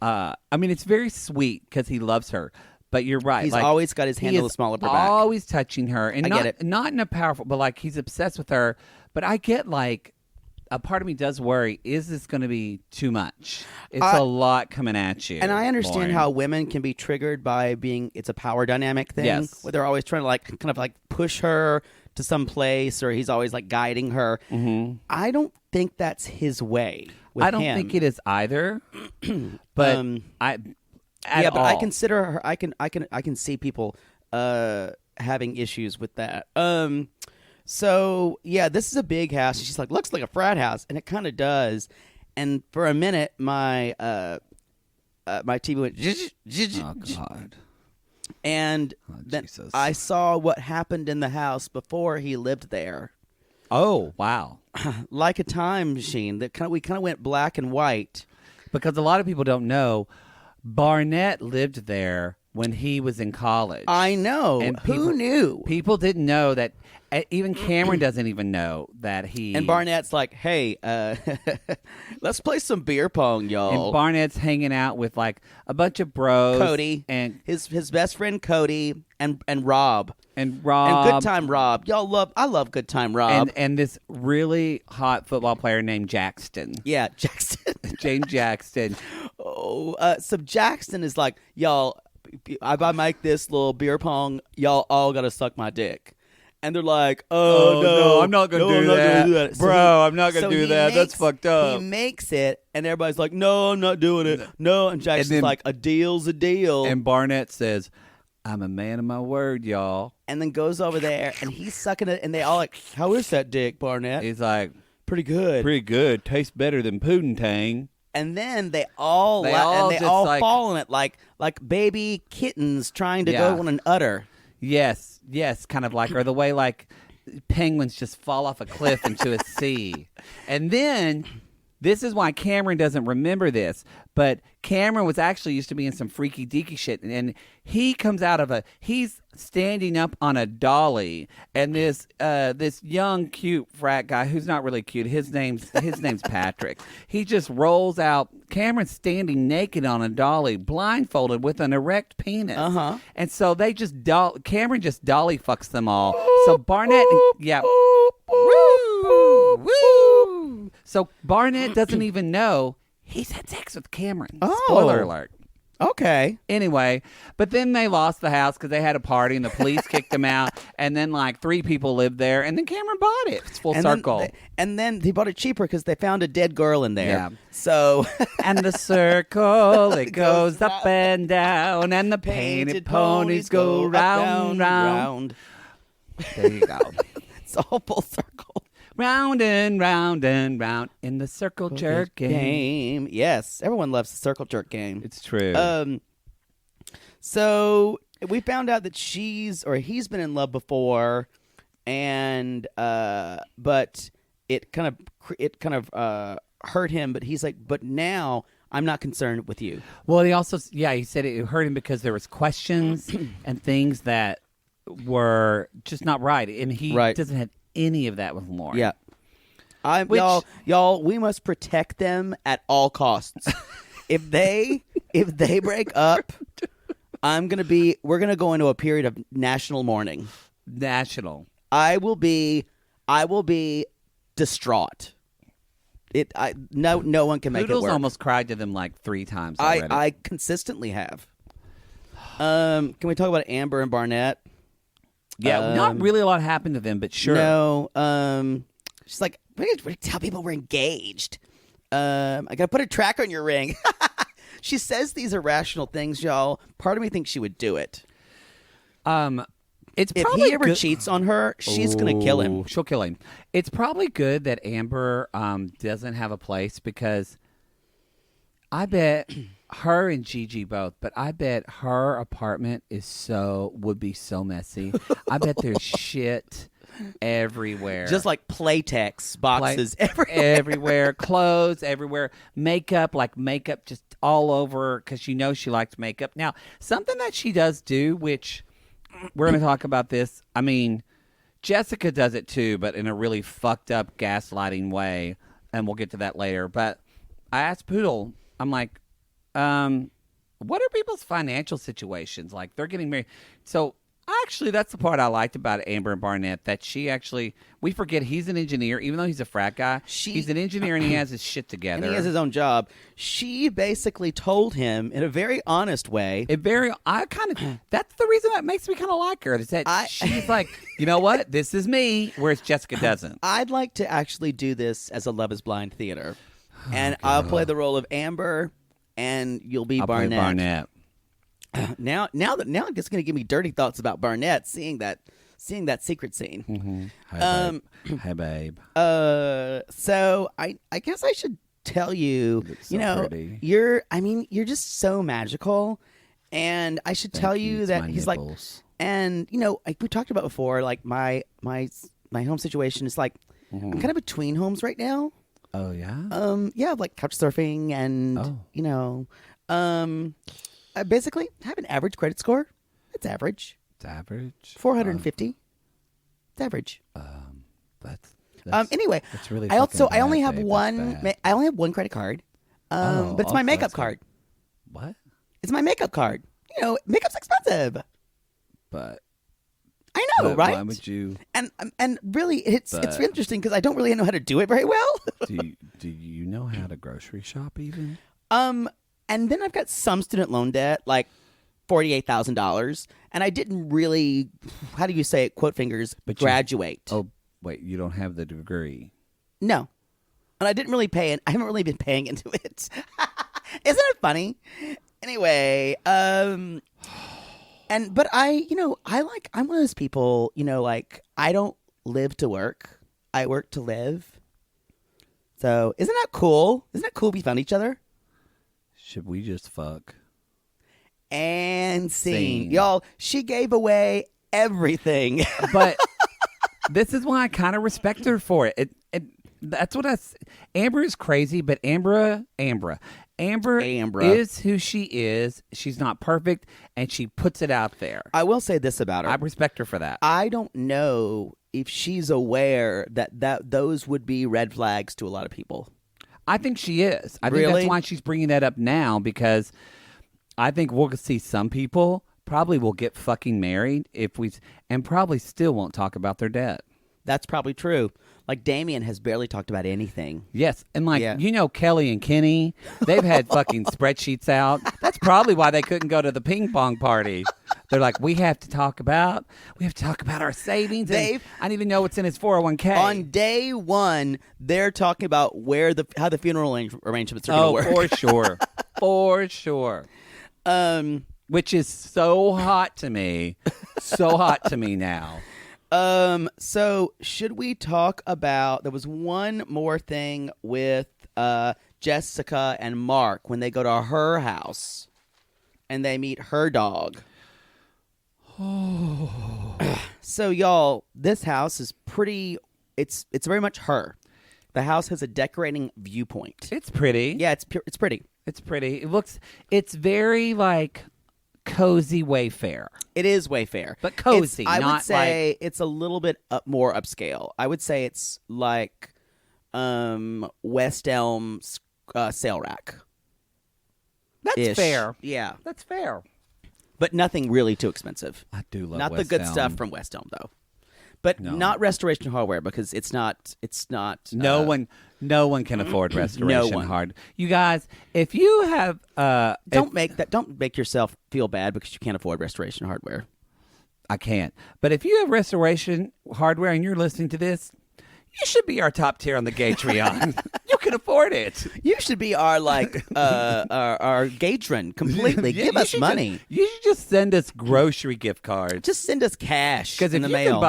I mean, it's very sweet because he loves her. But you're right. He's like, always got his hand he on the is small of her back. always touching her, and I not get it. not in a powerful, but like he's obsessed with her. But I get like a part of me does worry: is this going to be too much? It's a lot coming at you, And I understand Lauren. how women can be triggered by it's a power dynamic thing. Yes. Where they're always trying to kind of push her to some place, or he's always like guiding her. Mm-hmm. I don't think that's his way. With I don't him. think it is either. But I consider her. I can see people having issues with that. So yeah, this is a big house. She's like, looks like a frat house, and it kind of does. And for a minute, my TV went. Oh God. And then Jesus. I saw what happened in the house before he lived there, Oh wow. like a time machine. We kind of went black and white. Because a lot of people don't know, Barnett lived there when he was in college. I know. And Who knew? People didn't know that. Even Cameron doesn't even know that he. And Barnett's like, hey, let's play some beer pong, y'all. And Barnett's hanging out with like a bunch of bros. Cody and his best friend Cody and Rob. and Rob And Good Time Rob. I love Good Time Rob. and this really hot football player named Jackson. Yeah, Jackson. James Jackson. So Jackson is like, y'all, if I make this little beer pong, y'all all gotta suck my dick. And they're like, oh, no, I'm not gonna no, do I'm not that. gonna do that. Bro, I'm not gonna so do he that. That's fucked up. He makes it, and everybody's like, no, I'm not doing it. No, and Jackson's then- like, a deal's a deal. And Barnett says, I'm a man of my word, y'all. And then goes over there, and he's sucking it, and they all like, how is that dick, Barnett? He's like, Pretty good. pretty good. Tastes better than Poontang. And then they all They all just, like- fall in it like baby kittens trying to Yeah. go on an udder. Yes, kind of like, or the way like penguins just fall off a cliff into a sea. And then, this is why Cameron doesn't remember this, But Cameron was actually used to be in some freaky deaky shit, and he comes out of he's standing up on a dolly, and this young cute frat guy who's not really cute. His name's Patrick. He just rolls out. Cameron's standing naked on a dolly, blindfolded with an erect penis. And so they just Cameron just dolly fucks them all. So Barnett, woo. So Barnett doesn't even know he's had sex with Cameron. Oh. Spoiler alert. Okay. Anyway, but then they lost the house because they had a party and the police kicked them out. And then like 3 people lived there. And then Cameron bought it. It's full circle. And then he bought it cheaper because they found a dead girl in there. Yeah. So. And the circle, it goes up and down. And the painted ponies go round, round. There you go. It's all full circle. Round and round and round in the circle jerk game. Yes, everyone loves the circle jerk game. It's true. So we found out that he's been in love before, and but it kind of hurt him. But he's like, but now I'm not concerned with you. Well, he said it hurt him because there was questions and things that were just not right, and he doesn't have any of that with Lauren. Yeah. Y'all, we must protect them at all costs. if they break up, we're gonna go into a period of national mourning. National. I will be distraught. No one can make Poodles it work. almost cried to them like 3 times already. I consistently have. Can we talk about Amber and Barnett? Yeah, not really a lot happened to them, but sure. No, she's like, we're gonna tell people we're engaged. I gotta put a tracker on your ring. She says these irrational things, y'all. Part of me thinks she would do it. If he ever cheats on her, she's gonna kill him. She'll kill him. It's probably good that Amber doesn't have a place because I bet her and Gigi both, but I bet her apartment would be so messy. I bet there's shit everywhere. Just like Playtex boxes everywhere. Clothes everywhere. Makeup just all over because she likes makeup. Now, something that she does do, which we're going to talk about this. I mean, Jessica does it too, but in a really fucked up gaslighting way, and we'll get to that later. But I asked Poodle, I'm like, what are people's financial situations? Like, they're getting married. So, actually, that's the part I liked about Amber and Barnett, that we forget he's an engineer, even though he's a frat guy. He's an engineer and he has his shit together. And he has his own job. She basically told him in a very honest way. That's the reason that makes me kind of like her. Is that she's like, you know what? This is me, whereas Jessica doesn't. I'd like to actually do this as a Love is Blind theater. And I'll play the role of Amber, and you'll be Barnett. Play Barnett. Now it's going to give me dirty thoughts about Barnett seeing that secret scene. Mm-hmm. Hey, babe. So I guess I should tell you, pretty. you're just so magical, and I should tell you that he's nipples. like, and like we talked about before, like my home situation is like I'm kind of between homes right now. Oh yeah. Yeah, like couch surfing, and I basically have an average credit score. It's average. 450. It's average. Anyway, that's really I only have babe. one. I only have one credit card. But it's my makeup card. What? It's my makeup card. Makeup's expensive. But I know, right? Why would you? And really, it's interesting because I don't really know how to do it very well. Do you know how to grocery shop even? And then I've got some student loan debt, like $48,000, and I didn't really, how do you say it, quote fingers, graduate. Oh, wait, you don't have the degree. No. And I didn't really pay it. I haven't really been paying into it. Isn't it funny? Anyway, but I'm one of those people, like I don't live to work. I work to live. So isn't that cool? Isn't that cool we found each other? Should we just fuck? And scene. Y'all, she gave away everything. But this is why I kind of respect her for it. That's what Amber is crazy, but Amber Amber Ambra. is who she is. She's not perfect, and she puts it out there. I will say this about her. I respect her for that. I don't know if she's aware that those would be red flags to a lot of people. I think she is. I think Really? that's why she's bringing that up now, because I think we'll see some people probably will get fucking married and probably still won't talk about their debt. That's probably true. Like Damien has barely talked about anything. Yes, and Yeah. Kelly and Kenny, they've had fucking spreadsheets out. That's probably why they couldn't go to the ping pong party. They're like, we have to talk about our savings. And I don't even know what's in his 401k. On day one, they're talking about how the funeral arrangements are going to work. For sure. Which is so hot to me. So hot to me now. So should we talk about, there was one more thing with Jessica and Mark when they go to her house and they meet her dog. So y'all, this house is it's very much her. The house has a decorating viewpoint. It's pretty. Yeah, it's pretty. It's pretty. It's very like cozy Wayfair. It is Wayfair. But cozy, I not would say it's a little bit more upscale. I would say it's like West Elm's sale rack. That's fair. Yeah. That's fair. But nothing really too expensive. I do love Not West the good Elm. stuff from West Elm, though. But not Restoration Hardware, because it's not. No one can afford Restoration one. Hard. You guys, if you have Don't make yourself feel bad because you can't afford Restoration Hardware. I can't. But if you have Restoration Hardware and you're listening to this, you should be our top tier on the Gatreon. You can afford it. You should be our our Gatron completely. Yeah, Give you us should money. You should just send us grocery gift cards. Just send us cash Because in if the you mail.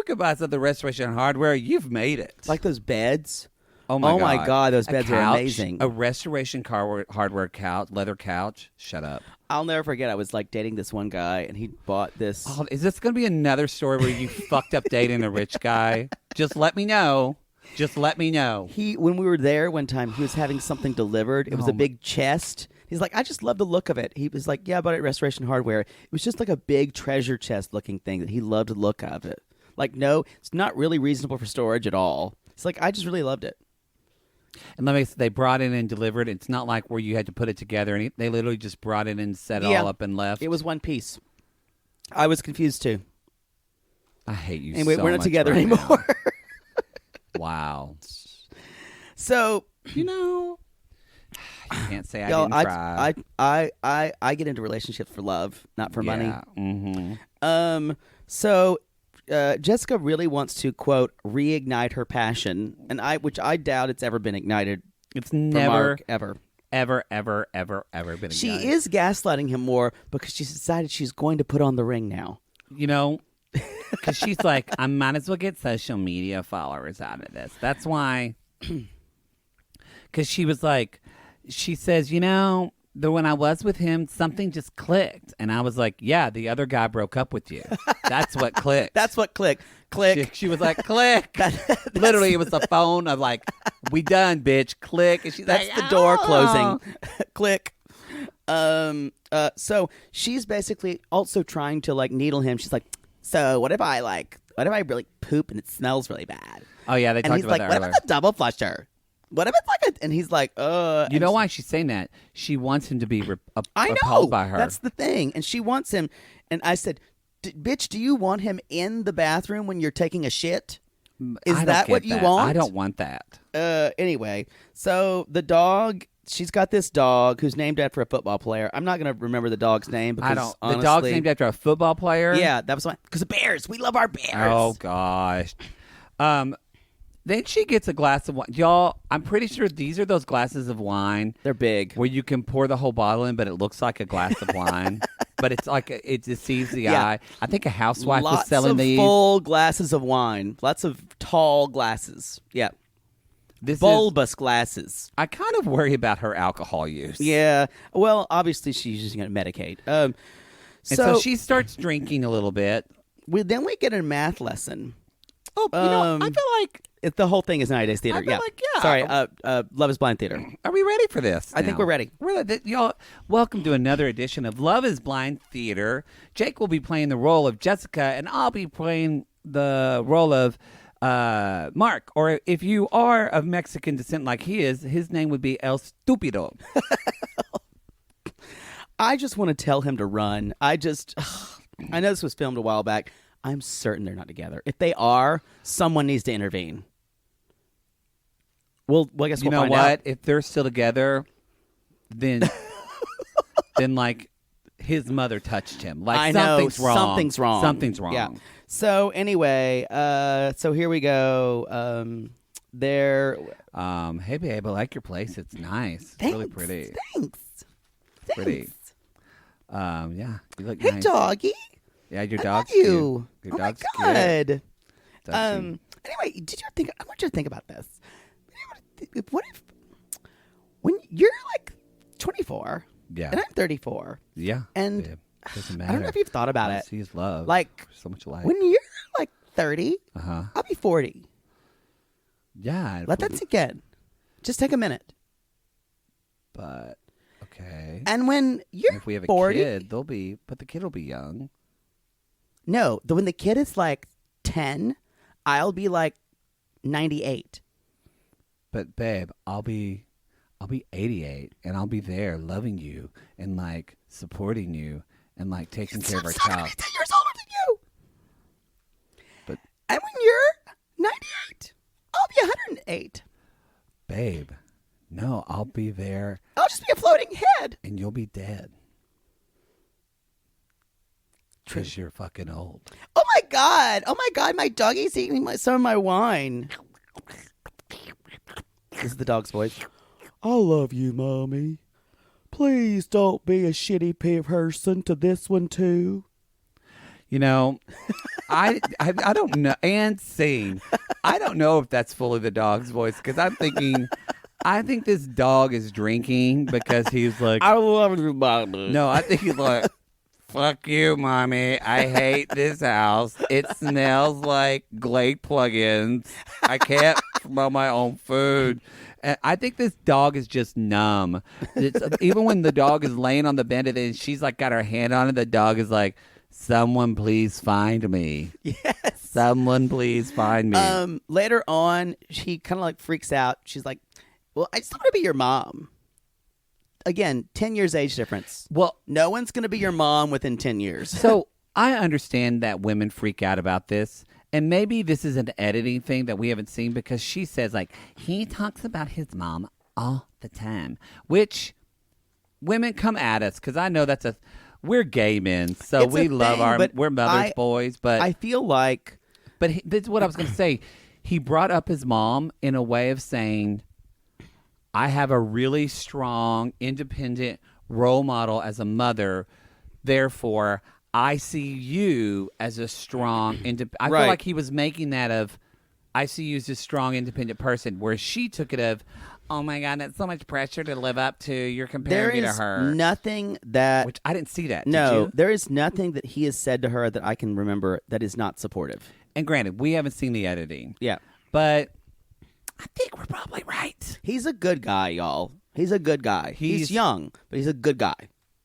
could buy some of the Restoration Hardware, you've made it. Like those beds. Oh my god, those A beds are couch, amazing. A Restoration Hardware couch, leather couch. Shut up. I'll never forget. I was like dating this one guy, and he bought this. Oh, is this going to be another story where you fucked up dating a rich guy? Just let me know. When we were there one time, he was having something delivered. It was a big chest. He's like, I just love the look of it. He was like, yeah, I bought it at Restoration Hardware. It was just like a big treasure chest looking thing that he loved the look of it. Like, no, it's not really reasonable for storage at all. It's like, I just really loved it. And let me say, they brought it and delivered. It's not like where you had to put it together. And they literally just brought it and set it all up and left. It was one piece. I was confused too. I hate you Anyway, so we're not much together right anymore. now. Wow. So, You can't say I y'all, didn't try. I get into relationships for love, not for money. Mm-hmm. So Jessica really wants to, quote, reignite her passion, which I doubt it's ever been ignited. It's for never, Mark, ever. ever been. She ignited. is gaslighting him more because she's decided she's going to put on the ring now. Because she's like, I might as well get social media followers out of this. That's why. Because she was like, she says, when I was with him, something just clicked. And I was like, yeah, the other guy broke up with you. That's what clicked. That's what click. She was like, click. Literally, it was the phone of like, we done, bitch. Click. And she's That's like, the door "Oh." closing. Click. So she's basically also trying to like needle him. She's like, so what if I really poop and it smells really bad? Oh, yeah, they And talked he's about like, that what earlier. if it's a double flusher? What if it's like and he's like, You know why she's saying that? She wants him to be I know. appalled by her. That's the thing. And she wants him. And I said, bitch, do you want him in the bathroom when you're taking a shit? Is I don't that get what you that. want? I don't want that. Anyway, so the dog, she's got this dog who's named after a football player. I'm not going to remember the dog's name because I don't. honestly, The dog's named after a football player? Yeah, that was why. Because the Bears. We love our Bears. Oh, gosh. Then she gets a glass of wine. Y'all, I'm pretty sure these are those glasses of wine They're big. where you can pour the whole bottle in, but it looks like a glass of wine. But it's like it deceives the Yeah. eye. I think a housewife was Lots selling of these. full glasses of wine. Lots of tall glasses. Yeah. This is, Bulbous glasses. I kind of worry about her alcohol use. Yeah. Well, obviously she's just going to medicate. And so she starts drinking a little bit. Then we get a math lesson. Oh, I feel like. The whole thing is 90 Days Theater. I feel like, yeah. Sorry, Love is Blind Theater. Are we ready for this? I think we're ready. Y'all, welcome to another edition of Love is Blind Theater. Jake will be playing the role of Jessica, and I'll be playing the role of Mark. Or if you are of Mexican descent like he is, his name would be El Stupido. I just want to tell him to run. I know this was filmed a while back. I'm certain they're not together. If they are, someone needs to intervene. Well, I guess we'll find out. You know what? If they're still together, then like his mother touched him. Like I something's know, wrong. Something's wrong. Something's wrong. Yeah. So anyway, so here we go. Hey babe, I like your place. It's nice. It's Thanks, really pretty. Thanks. Pretty. Yeah. You look Hey, nice. doggy. Yeah, your I dog's love you. cute. Your Oh my dog's god. cute. Doesn't she? Anyway, I want you to think about this. What if when you're like 24 Yeah. and I'm 34 Yeah. and babe. Doesn't matter. I don't know if you've thought about it. See his love. Like, so much light. when you're like 30, Uh-huh. I'll be 40. Yeah. Let that sink in. Just take a minute. But okay. And when you're If we have a 40, kid, but the kid will be young. no, when the kid is like 10, I'll be like 98. But babe, I'll be 88 and I'll be there loving you and like supporting you and like taking care of our I'm child. 10 years older than you. But And when you're 98, I'll be 108. babe, no, I'll be there I'll just be a floating head. and you'll be dead. Because you're fucking old. Oh my god! My doggy's eating some of my wine. This is the dog's voice. I love you, Mommy. Please don't be a shitty person to this one too. You know, I don't know. And sing. I don't know if that's fully the dog's voice because I think this dog is drinking because he's like, I love you, Mommy. no, I think he's like, fuck you, Mommy. I hate this house. It smells like Glade plugins. I can't smell my own food. And I think this dog is just numb. Even when the dog is laying on the bed and she's like got her hand on it, the dog is like, someone please find me. Yes. Someone please find me. Later on, she kind of like freaks out. She's like, "Well, I just want to be your mom." Again, 10 years age difference. Well, No one's going to be your mom within 10 years. so I understand that women freak out about this. And maybe this is an editing thing that we haven't seen because she says, like, he talks about his mom all the time, which women come at us because I know we're gay men, so It's a we love thing, we're mother's boys. But I feel like this is what I was going to say. He brought up his mom in a way of saying, I have a really strong, independent role model as a mother. Therefore, I see you as a strong, I feel Right. like he was making that of, I see you as a strong, independent person, where she took it of, oh my God, that's so much pressure to live up to. You're there comparing me to is her. nothing that Which I didn't see that. Did no, you? there is nothing that he has said to her that I can remember that is not supportive. And granted, we haven't seen the editing. Yeah. But I think we're probably right. He's a good guy, y'all. He's a good guy. He's young, but he's a good guy.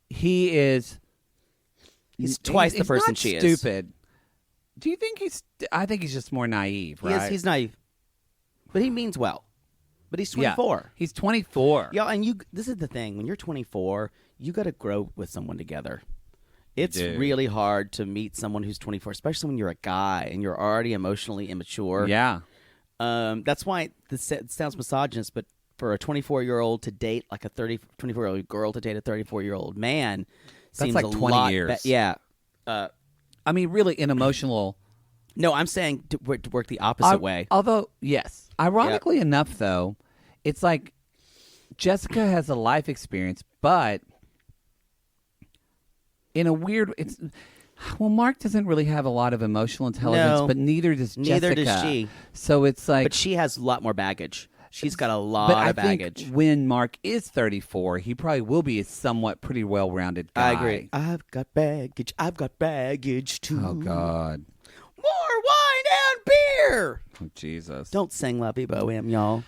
He is. He's twice the person not she is. stupid. Do you think I think he's just more naive, right? He's naive. But he means well. But he's 24. Yeah. He's 24. Y'all, and this is the thing. When you're 24, you got to grow with someone together. It's do. really hard to meet someone who's 24, especially when you're a guy and you're already emotionally immature. Yeah. That's why this sounds misogynist, but for a 24-year-old to date like a 24-year-old girl to date a 34-year-old man seems like a 20 lot years. yeah. I mean, really, an emotional. No, I'm saying to work the opposite way. Although, yes. Ironically enough, though, it's like Jessica has a life experience, but in a weird, Mark doesn't really have a lot of emotional intelligence, No. but neither does Jessica. Neither does she. So it's like, But she has a lot more baggage. She's got a but lot I of baggage. think when Mark is 34, he probably will be a somewhat pretty well-rounded guy. I agree. I've got baggage. I've got baggage too. Oh God. More wine and beer. Oh, Jesus. Don't sing La Vie Boheme, y'all.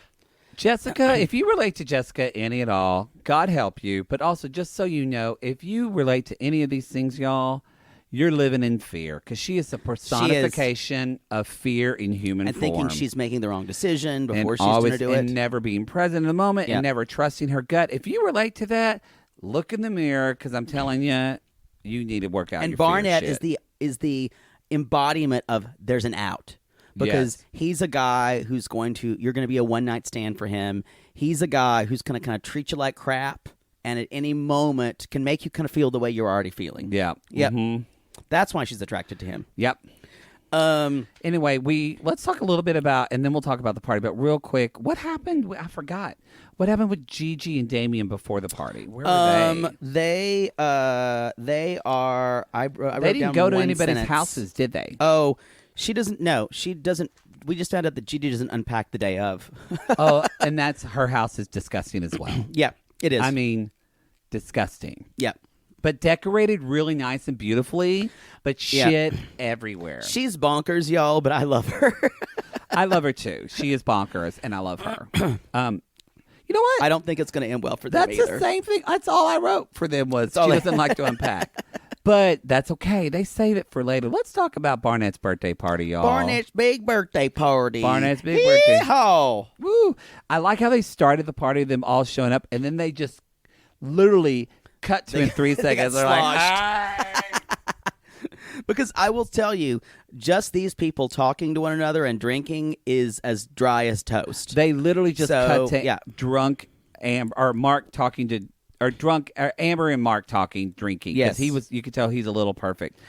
Jessica, if you relate to Jessica any at all, God help you. But also, just so you know, if you relate to any of these things, y'all, you're living in fear because she is a personification of fear in human and form. thinking she's making the wrong decision before and she's going to do it. And never being present in the moment and never trusting her gut. If you relate to that, look in the mirror because I'm telling you, you need to work out and your Barnett fear shit. is the embodiment of there's an out. Because he's a guy who's you're going to be a one-night stand for him. He's a guy who's going to kind of treat you like crap and at any moment can make you kind of feel the way you're already feeling. Yeah. Yep. Mm-hmm. That's why she's attracted to him. Yep. Anyway, let's talk a little bit about, and then we'll talk about the party. But real quick, what happened? I forgot. What happened with Gigi and Damien before the party? Where were they? They are. I wrote they didn't down go to one anybody's sentence. houses, did they? Oh, she doesn't. No, she doesn't. We just found out that Gigi doesn't unpack the day of. Oh, and that's her house is disgusting as well. Yeah, it is. I mean, disgusting. Yeah. But decorated really nice and beautifully, but shit everywhere. She's bonkers, y'all, but I love her. I love her too. She is bonkers, and I love her. You know what? I don't think it's going to end well for them That's either. the same thing. That's all I wrote for them was she doesn't like to unpack. But that's okay. They save it for later. Let's talk about Barnett's birthday party, y'all. Barnett's big birthday party. Barnett's big birthday. Yeehaw! Woo! I like how they started the party, them all showing up, and then they just literally cut to in 3 seconds. They're like, "Hi." Because I will tell you, just these people talking to one another and drinking is as dry as toast. They literally just cut to drunk Amber or Mark talking to or drunk or Amber and Mark talking drinking. Yes, he was. You could tell he's a little perfect.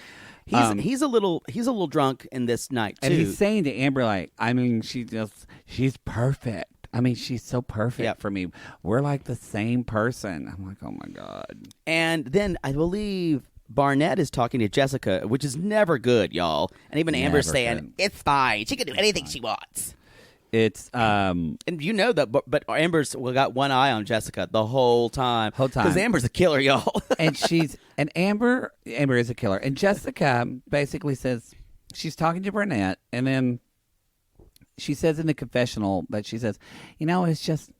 He's a little drunk in this night too. And he's saying to Amber, like, I mean, she's perfect. I mean, she's so perfect for me. We're like the same person. I'm like, oh my God. And then I believe Barnett is talking to Jessica, which is never good, y'all. And even Amber's saying, it's fine. She can do anything she wants. It's and you know that, but Amber's got one eye on Jessica the whole time. Because Amber's a killer, y'all. and Amber is a killer. And Jessica basically says she's talking to Barnett, and then she says in the confessional that she says, it's just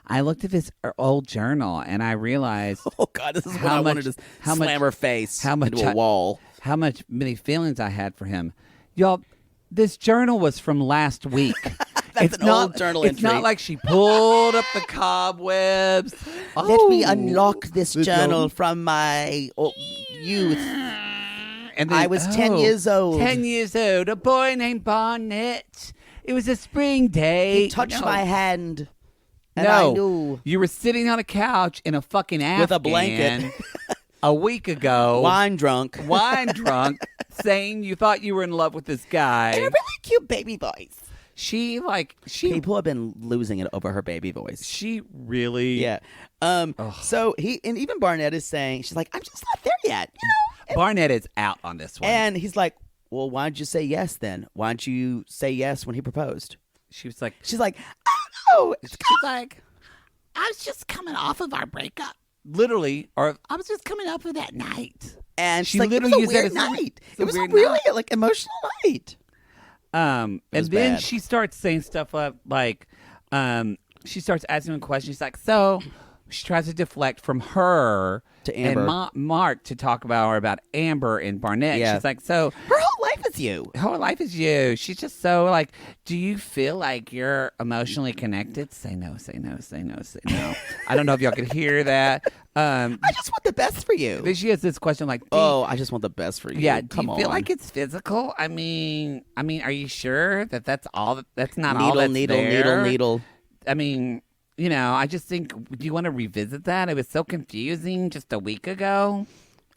I looked at this old journal and I realized, oh God, this is what I wanted to slam her face into a wall. How many feelings I had for him, y'all. This journal was from last week. It's an old journal entry. It's not like she pulled up the cobwebs. Let me unlock this journal from my youth. And then, I was 10 years old. 10 years old. A boy named Barnett. It was a spring day. He touched my hand. And I knew. You were sitting on a couch in a fucking Afghan with a blanket a week ago. Wine drunk, saying you thought you were in love with this guy. And a really cute baby voice. She people have been losing it over her baby voice. She really So and even Barnett is saying, she's like, I'm just not there yet. Barnett is out on this one. And he's like, well, why don't you say yes then? Why don't you say yes when he proposed? She's like, I don't know. She's like, I was just coming off of our breakup. Literally, or I was just coming up for that night. And she she's like, literally it was a weird night. It was a really like emotional night. And then she starts saying stuff like, she starts asking him questions. She's like, so she tries to deflect from her to Amber and Mark to talk about Amber and Barnett. Yeah. She's like, so her whole life is you. Her whole life is you. She's just so like, do you feel like you're emotionally connected? Say no, say no, say no, say no. I don't know if y'all could hear that. I just want the best for you. Then she has this question like, I just want the best for you. Yeah, do you feel like it's physical? I mean, are you sure that that's all? That's not all that's there? Needle. I mean, I just think, do you want to revisit that? It was so confusing just a week ago.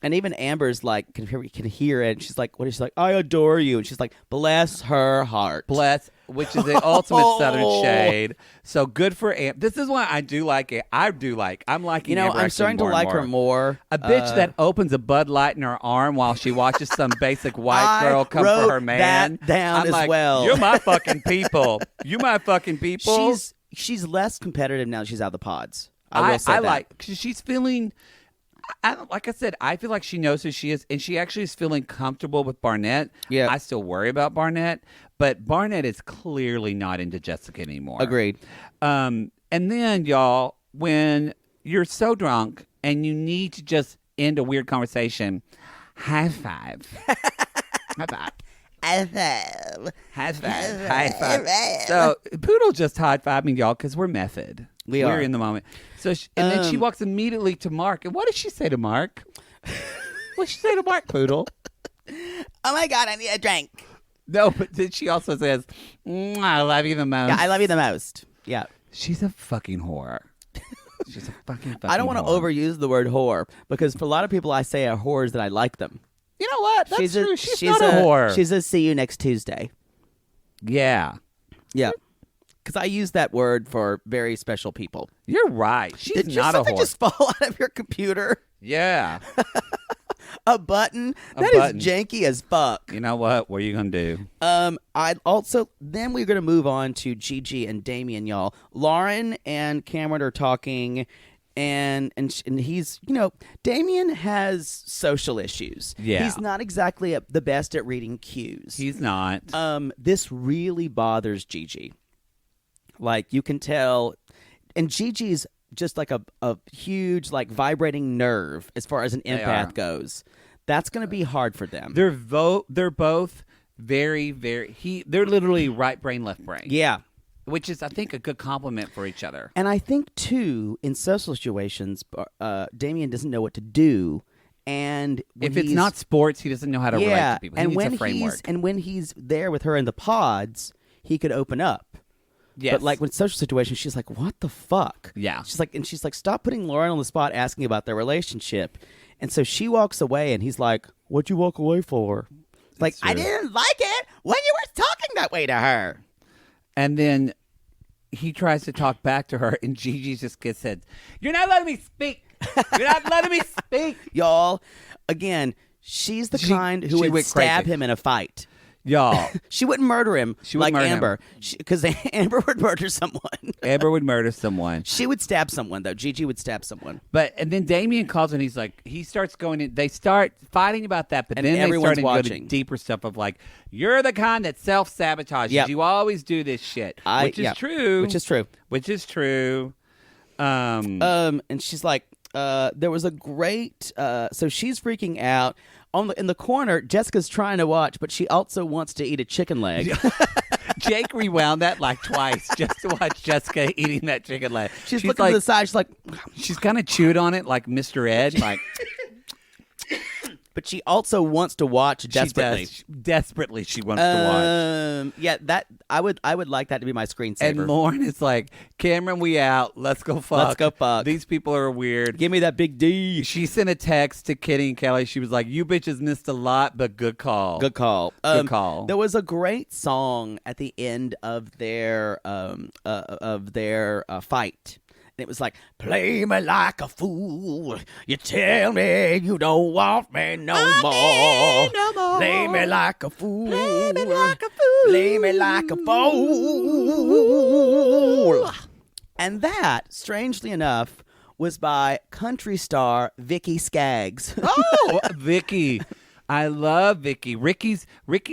And even Amber's like, can hear it. And she's like, what is she like? I adore you. And she's like, bless her heart. Which is the ultimate Southern shade. So good for Amber. This is why I do like it. I'm liking Amber. I'm starting to like her more. A bitch that opens a Bud Light in her arm while she watches some basic white girl come for her man. That down I'm as like, well. You're my fucking people. You my fucking people. She's less competitive now that she's out of the pods. I will say that. Cause she's feeling. Like I said, I feel like she knows who she is, and she actually is feeling comfortable with Barnett. Yeah. I still worry about Barnett, but Barnett is clearly not into Jessica anymore. Agreed. And then, y'all, when you're so drunk and you need to just end a weird conversation, high five. High five. High five. High five. High five. So Poodle just high-fived me, y'all, because we're method. We're We're in the moment. So and then she walks immediately to Mark. And what does she say to Mark? What does she say to Mark, Poodle? Oh my God, I need a drink. No, but then she also says, I love you the most. Yeah, I love you the most. Yeah. She's a fucking whore. She's a fucking I don't want to whore. overuse the word whore because for a lot of people I say are whores that I like them. You know what? That's true. She's not a a whore. She's a see you next Tuesday. Yeah. Yeah. Because I use that word for very special people. You're right. She's Did not a something whore. just fall out of your computer? Yeah. A button? A That is button. janky as fuck. You know what? What are you going to do? Then we're going to move on to Gigi and Damien, y'all. Lauren and Cameron are talking, and he's, Damien has social issues. Yeah. He's not exactly the best at reading cues. He's not. This really bothers Gigi. Like, you can tell, and Gigi's just like a huge, like, vibrating nerve as far as an empath goes. That's going to be hard for them. They're both very, very. They're literally right brain, left brain. Yeah. Which is, I think, a good compliment for each other. And I think, too, in social situations, Damien doesn't know what to do. And if it's not sports, he doesn't know how to relate to people. He needs a framework. When he's there with her in the pods, he could open up. Yes. But like with social situations, she's like, "What the fuck?" Yeah. She's like, "Stop putting Lauren on the spot, asking about their relationship." And so she walks away, and he's like, "What'd you walk away for?" Like, true. I didn't like it when you were talking that way to her. And then he tries to talk back to her, and Gigi just said, "You're not letting me speak. You're not letting me speak." Y'all, again, she's the kind who she would went stab crazy. him in a fight. Y'all, She wouldn't murder him wouldn't like murder him. Amber, because Amber would murder someone. Amber would murder someone. She would stab someone, though. Gigi would stab someone. And then Damien calls and he's like, he starts going in. They start fighting about that, but And then they everyone's start to go watching. to deeper stuff of like, you're the kind that self-sabotages. Yep. You always do this shit, which is true. Which is true. Which is true. And she's like, there was a great. So she's freaking out. In the corner, Jessica's trying to watch, but she also wants to eat a chicken leg. Jake rewound that like twice just to watch Jessica eating that chicken leg. She's looking to the side. She's like, she's kind of chewed on it like Mr. Ed. Like, but she also wants to watch desperately. She does. Desperately, she wants to watch. Yeah, that I would like that to be my screensaver. And Lauren is like, Cameron, we out. Let's go fuck. Let's go fuck. These people are weird. Give me that big D. She sent a text to Kitty and Kelly. She was like, you bitches missed a lot, but good call. Good call. Good call. There was a great song at the end of their fight. And it was like, play me like a fool. You tell me you don't want me no more. Play me like a fool. Play me like a fool. Play me like a fool. And that, strangely enough, was by country star Vicky Skaggs. Oh, Vicky. I love Vicky. Ricky's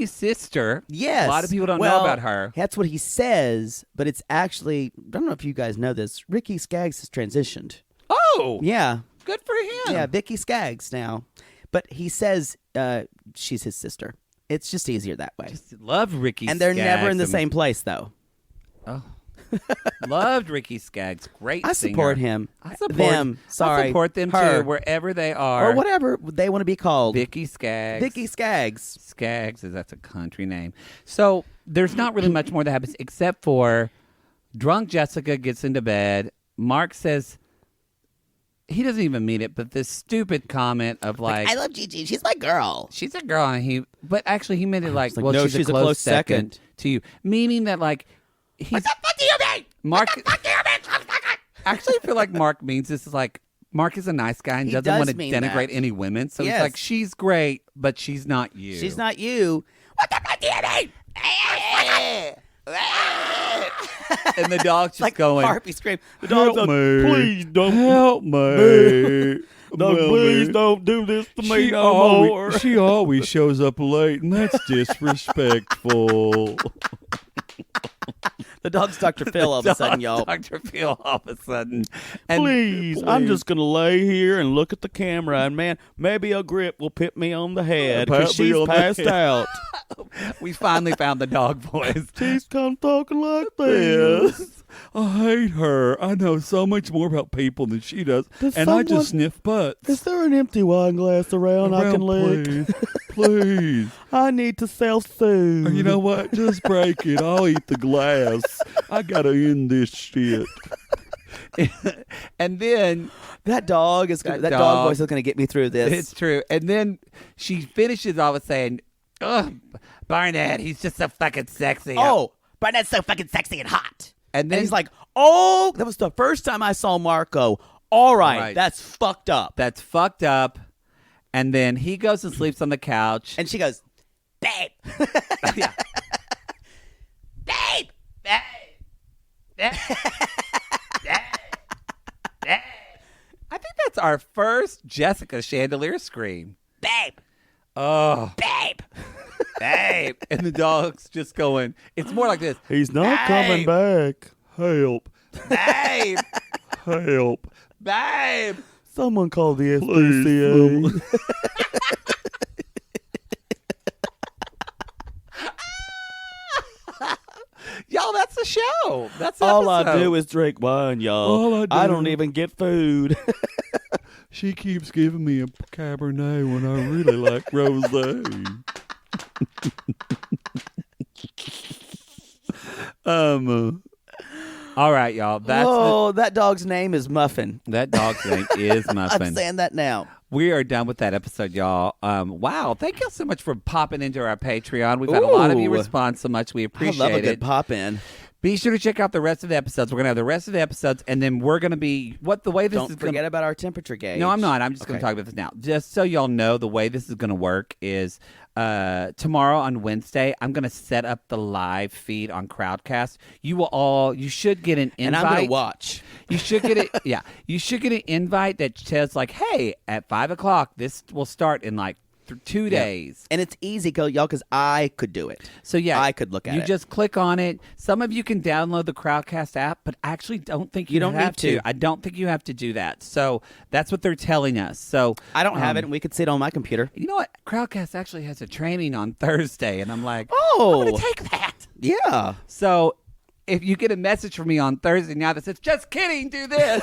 sister. Yes. A lot of people don't know about her. That's what he says, but it's actually, I don't know if you guys know this, Ricky Skaggs has transitioned. Oh. Yeah. Good for him. Yeah, Vicky Skaggs now. But he says she's his sister. It's just easier that way. Just love Ricky And they're never in the Skaggs. same place, though. Oh. Loved Ricky Skaggs. Great I singer. support him. I support them. Sorry. I support them her. too, wherever they are. Or whatever they want to be called. Vicky Skaggs. Vicky Skaggs. Skaggs, that's a country name. So there's not really much more that happens except for drunk Jessica gets into bed. Mark says he doesn't even mean it, but this stupid comment of like I love Gigi. She's my girl. she's a girl, and but actually he meant it like, like, well, no, she's a close second to you, meaning that like he's What the fuck do you mean? Mark. What the fuck do you mean? Actually, I feel like Mark means this is like Mark is a nice guy and He doesn't does want to mean denigrate that. any women. So Yes. he's like, she's great, but she's not you. She's not you. What the fuck do you mean? And the dog's just like going, harpy scream. The dog's Help like, me. please don't. Help me. No, please don't do this to me no more. She always shows up late, and that's disrespectful. The dog's Dr. Phil all of a sudden, y'all. Dr. Phil all of a sudden. And Please, I'm just going to lay here and look at the camera, and man, maybe a grip will pit me on the head Pat because me she's on the passed head. out. we finally found the dog voice. She's kind of talking like this. Yes. I hate her. I know so much more about people than she does, Does and I someone- just sniff butts. Is there an empty wine glass around I can lick? Please. Please. I need to sell food. You know what? Just break it. I'll eat the glass. I gotta end this shit. And then that dog is That that dog- dog voice is going to get me through this. it's true. And then she finishes off with saying, "Ugh, Barnett, he's just so fucking sexy." Oh, Barnett's so fucking sexy and hot. And then And he's like, oh, that was the first time I saw Marco. All right. That's fucked up. "That's fucked up." And then he goes and sleeps on the couch. And she goes, babe. Yeah. Babe. I think that's our first Jessica Chandelier scream. Babe. Oh, Babe. babe. And the dog's just going, it's more like this. He's not coming back. Help. Babe. Help. Babe. Someone call the Please. SPCA. Y'all, that's the show. That's the All I episode. do is drink wine, y'all. All I do- don't even get food. She keeps giving me a Cabernet when I really like rosé. All right, y'all. That's that dog's name is Muffin. that dog's name is I'm Muffin. saying that now. We are done with that episode, y'all. Wow. Thank you so much for popping into our Patreon. We've had a lot of you Ooh. respond so much. We I appreciate love a it. good pop in. Be sure to check out the rest of the episodes. We're going to have the rest of the episodes, and then we're going to be the way this Don't is forget going. about our temperature gauge. No, I'm not. I'm just going to talk about this now. Just so y'all know, the way this is going to work is tomorrow on Wednesday, I'm going to set up the live feed on Crowdcast. You should get an invite. And I'm going to watch. You should get it. Yeah, you should get an invite that says like, "Hey, at 5:00, this will start in like 2 days." And it's easy, y'all, because I could do it. So yeah, I could look at you it. just click on it. Some of you can download the Crowdcast app, but I actually don't think you don't have need to. I don't think you have to do that. So that's what they're telling us. So I don't have it, and we could see it on my computer. You know what? Crowdcast actually has a training on Thursday, and I'm like, Oh. I'm gonna take that. Yeah. So if you get a message from me on Thursday now that says, "Just kidding, do this,"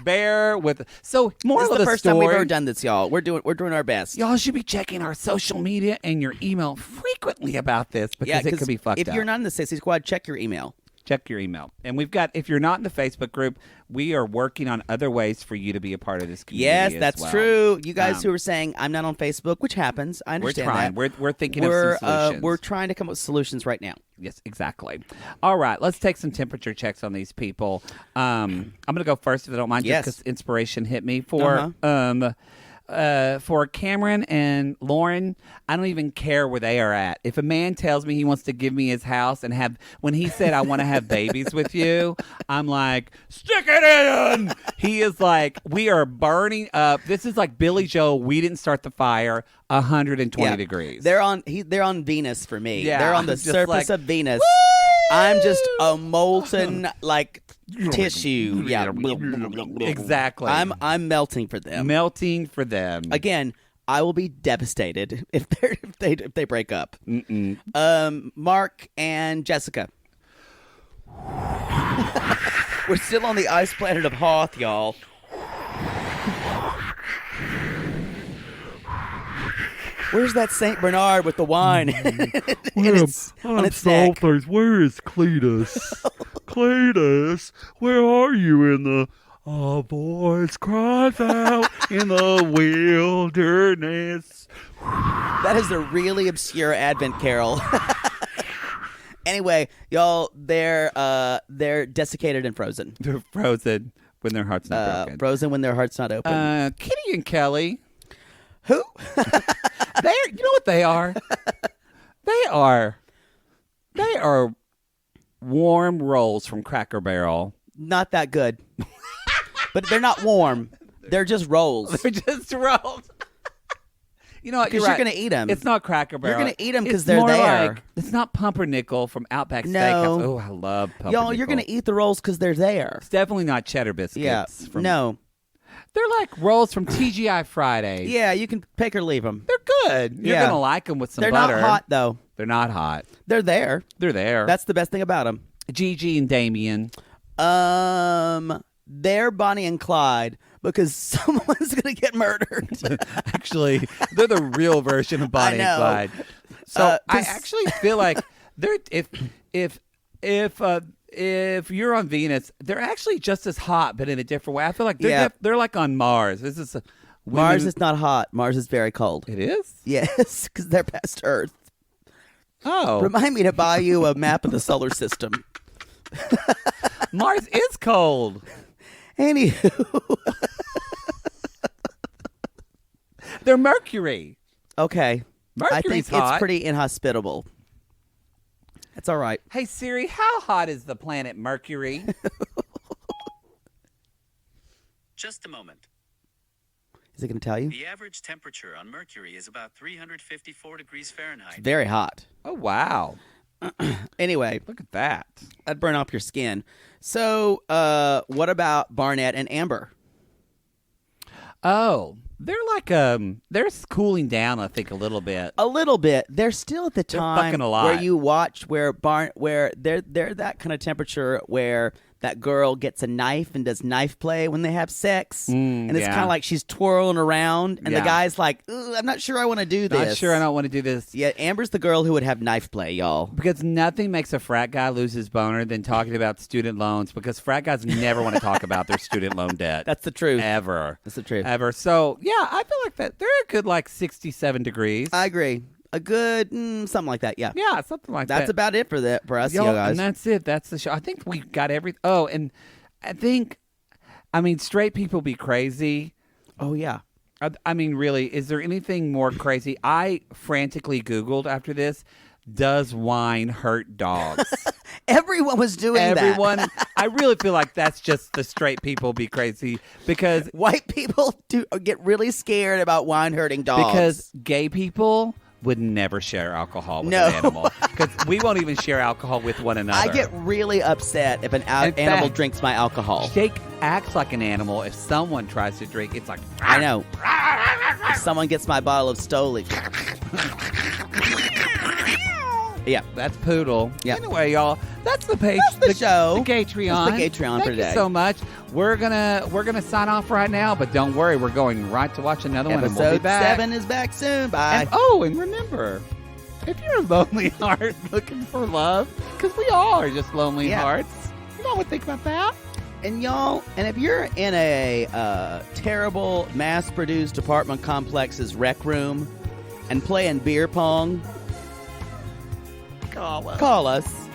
bear with. So more This of is the first time we've story, ever done this, y'all. We're doing our best. Y'all should be checking our social media and your email frequently about this because it could be fucked if up. you're not in the Sissy Squad, check your email. Check your email. And we've got, if you're not in the Facebook group, we are working on other ways for you to be a part of this community. Yes, as that's well. true. You guys Um, who are saying I'm not on Facebook, which happens, I We're understand trying. that. We're thinking We're of some solutions. we're trying to come up with solutions right now. Yes, exactly. All right, let's take some temperature checks on these people. I'm going to go first if I don't mind, Yes. just because inspiration hit me for Cameron and Lauren. I don't even care where they are at. If a man tells me he wants to give me his house and when he said I want to have babies with you, I'm like, stick it in. He is like, we are burning up. This is like Billy Joel. We didn't start the fire. 120 Yeah. degrees. They're on Venus for me. Yeah, They're on the just surface like, of Venus. I'm just a molten like tissue. Yeah. Exactly. I'm melting for them. melting for them. Again, I will be devastated if they break up. Mark and Jessica. We're still on the ice planet of Hoth, y'all. Where's that Saint Bernard with the wine? And it's on its neck. Thirsty. Where is Cletus? Cletus, where are you in the... A voice cries out in the wilderness. That is a really obscure Advent carol. Anyway, y'all, they're desiccated and frozen. They're frozen when their heart's not broken. Frozen when their heart's not open. Kitty and Kelly. Who? You know what they are? They are warm rolls from Cracker Barrel. Not that good. But they're not warm. They're just rolls. They're just rolls. You know what? Because You're you're right. going to eat them. It's not Cracker Barrel. You're going to eat them because It's they're more there. Like, it's not pumpernickel from Outback No. Steakhouse. Oh, I love pumpernickel. Y'all, you're going to eat the rolls because they're there. It's definitely not cheddar biscuits. Yeah. No. They're like rolls from TGI Fridays. Yeah, you can pick or leave them. They're good. You're Yeah. going to like them with some They're butter. not hot, though. They're not hot. They're there. They're there. That's the best thing about them. Gigi and Damien. They're Bonnie and Clyde because someone's going to get murdered. Actually, they're the real version of Bonnie and know. Clyde. So I 'cause- actually feel like they're if you're on Venus, they're actually just as hot, but in a different way. I feel like they're like on Mars. This is Mars is not hot. Mars is very cold. It is? Yes, because they're past Earth. Oh, Remind me to buy you a map of the solar system. Mars is cold. Anywho. They're Mercury. Okay. I Mercury's think hot. it's pretty inhospitable. That's all right. Hey Siri, how hot is the planet Mercury? Just a moment. Is it going to tell you? The average temperature on Mercury is about 354 degrees Fahrenheit. Very hot. Oh wow. Anyway, Look at that. that'd burn off your skin. So, what about Barnett and Amber? Oh, they're like they're cooling down, I think, a little bit. A little bit. They're still at the time fucking a lot. where you watch where they're that kind of temperature where that girl gets a knife and does knife play when they have sex, and it's yeah. kind of like she's twirling around, and the Yeah. guy's like, "Ugh, "I'm not sure I want to do this." Not sure I don't want to do this. Yeah, Amber's the girl who would have knife play, y'all. Because nothing makes a frat guy lose his boner than talking about student loans. Because frat guys never want to talk about their student loan debt. That's the truth. Ever. That's the truth. Ever. So yeah, I feel like that they're a good like 67 degrees. I agree. A good something like that. Yeah. Yeah, something like That's that. about it for us, Y'all, you guys. and that's it. That's the show. I think we got everything. Oh, and I mean, straight people be crazy. Oh yeah. I mean, really, is there anything more crazy? I frantically Googled after this, does wine hurt dogs? Everyone was doing Everyone, that. I really feel like that's just the straight people be crazy because White people get really scared about wine hurting dogs. gay people would never share alcohol with No. an animal because we won't even share alcohol with one another. I get really upset if an animal fact- drinks my alcohol. Jake acts like an animal. If someone tries to drink, it's like I know. If someone gets my bottle of Stoli. Yeah. that's poodle. Yeah. Anyway, y'all, that's the page. That's the show. The Gatreon. That's the Gatreon for Thank you today. so much. We're gonna sign off right now, but don't worry, we're going right to watch another one. And we'll be Episode back. 7 is back soon. Bye. And remember, if you're a lonely heart looking for love, because we all are just lonely Yeah. hearts, you know what? Think about that. And y'all, and if you're in a terrible mass-produced apartment complex's rec room and playing beer pong, call us.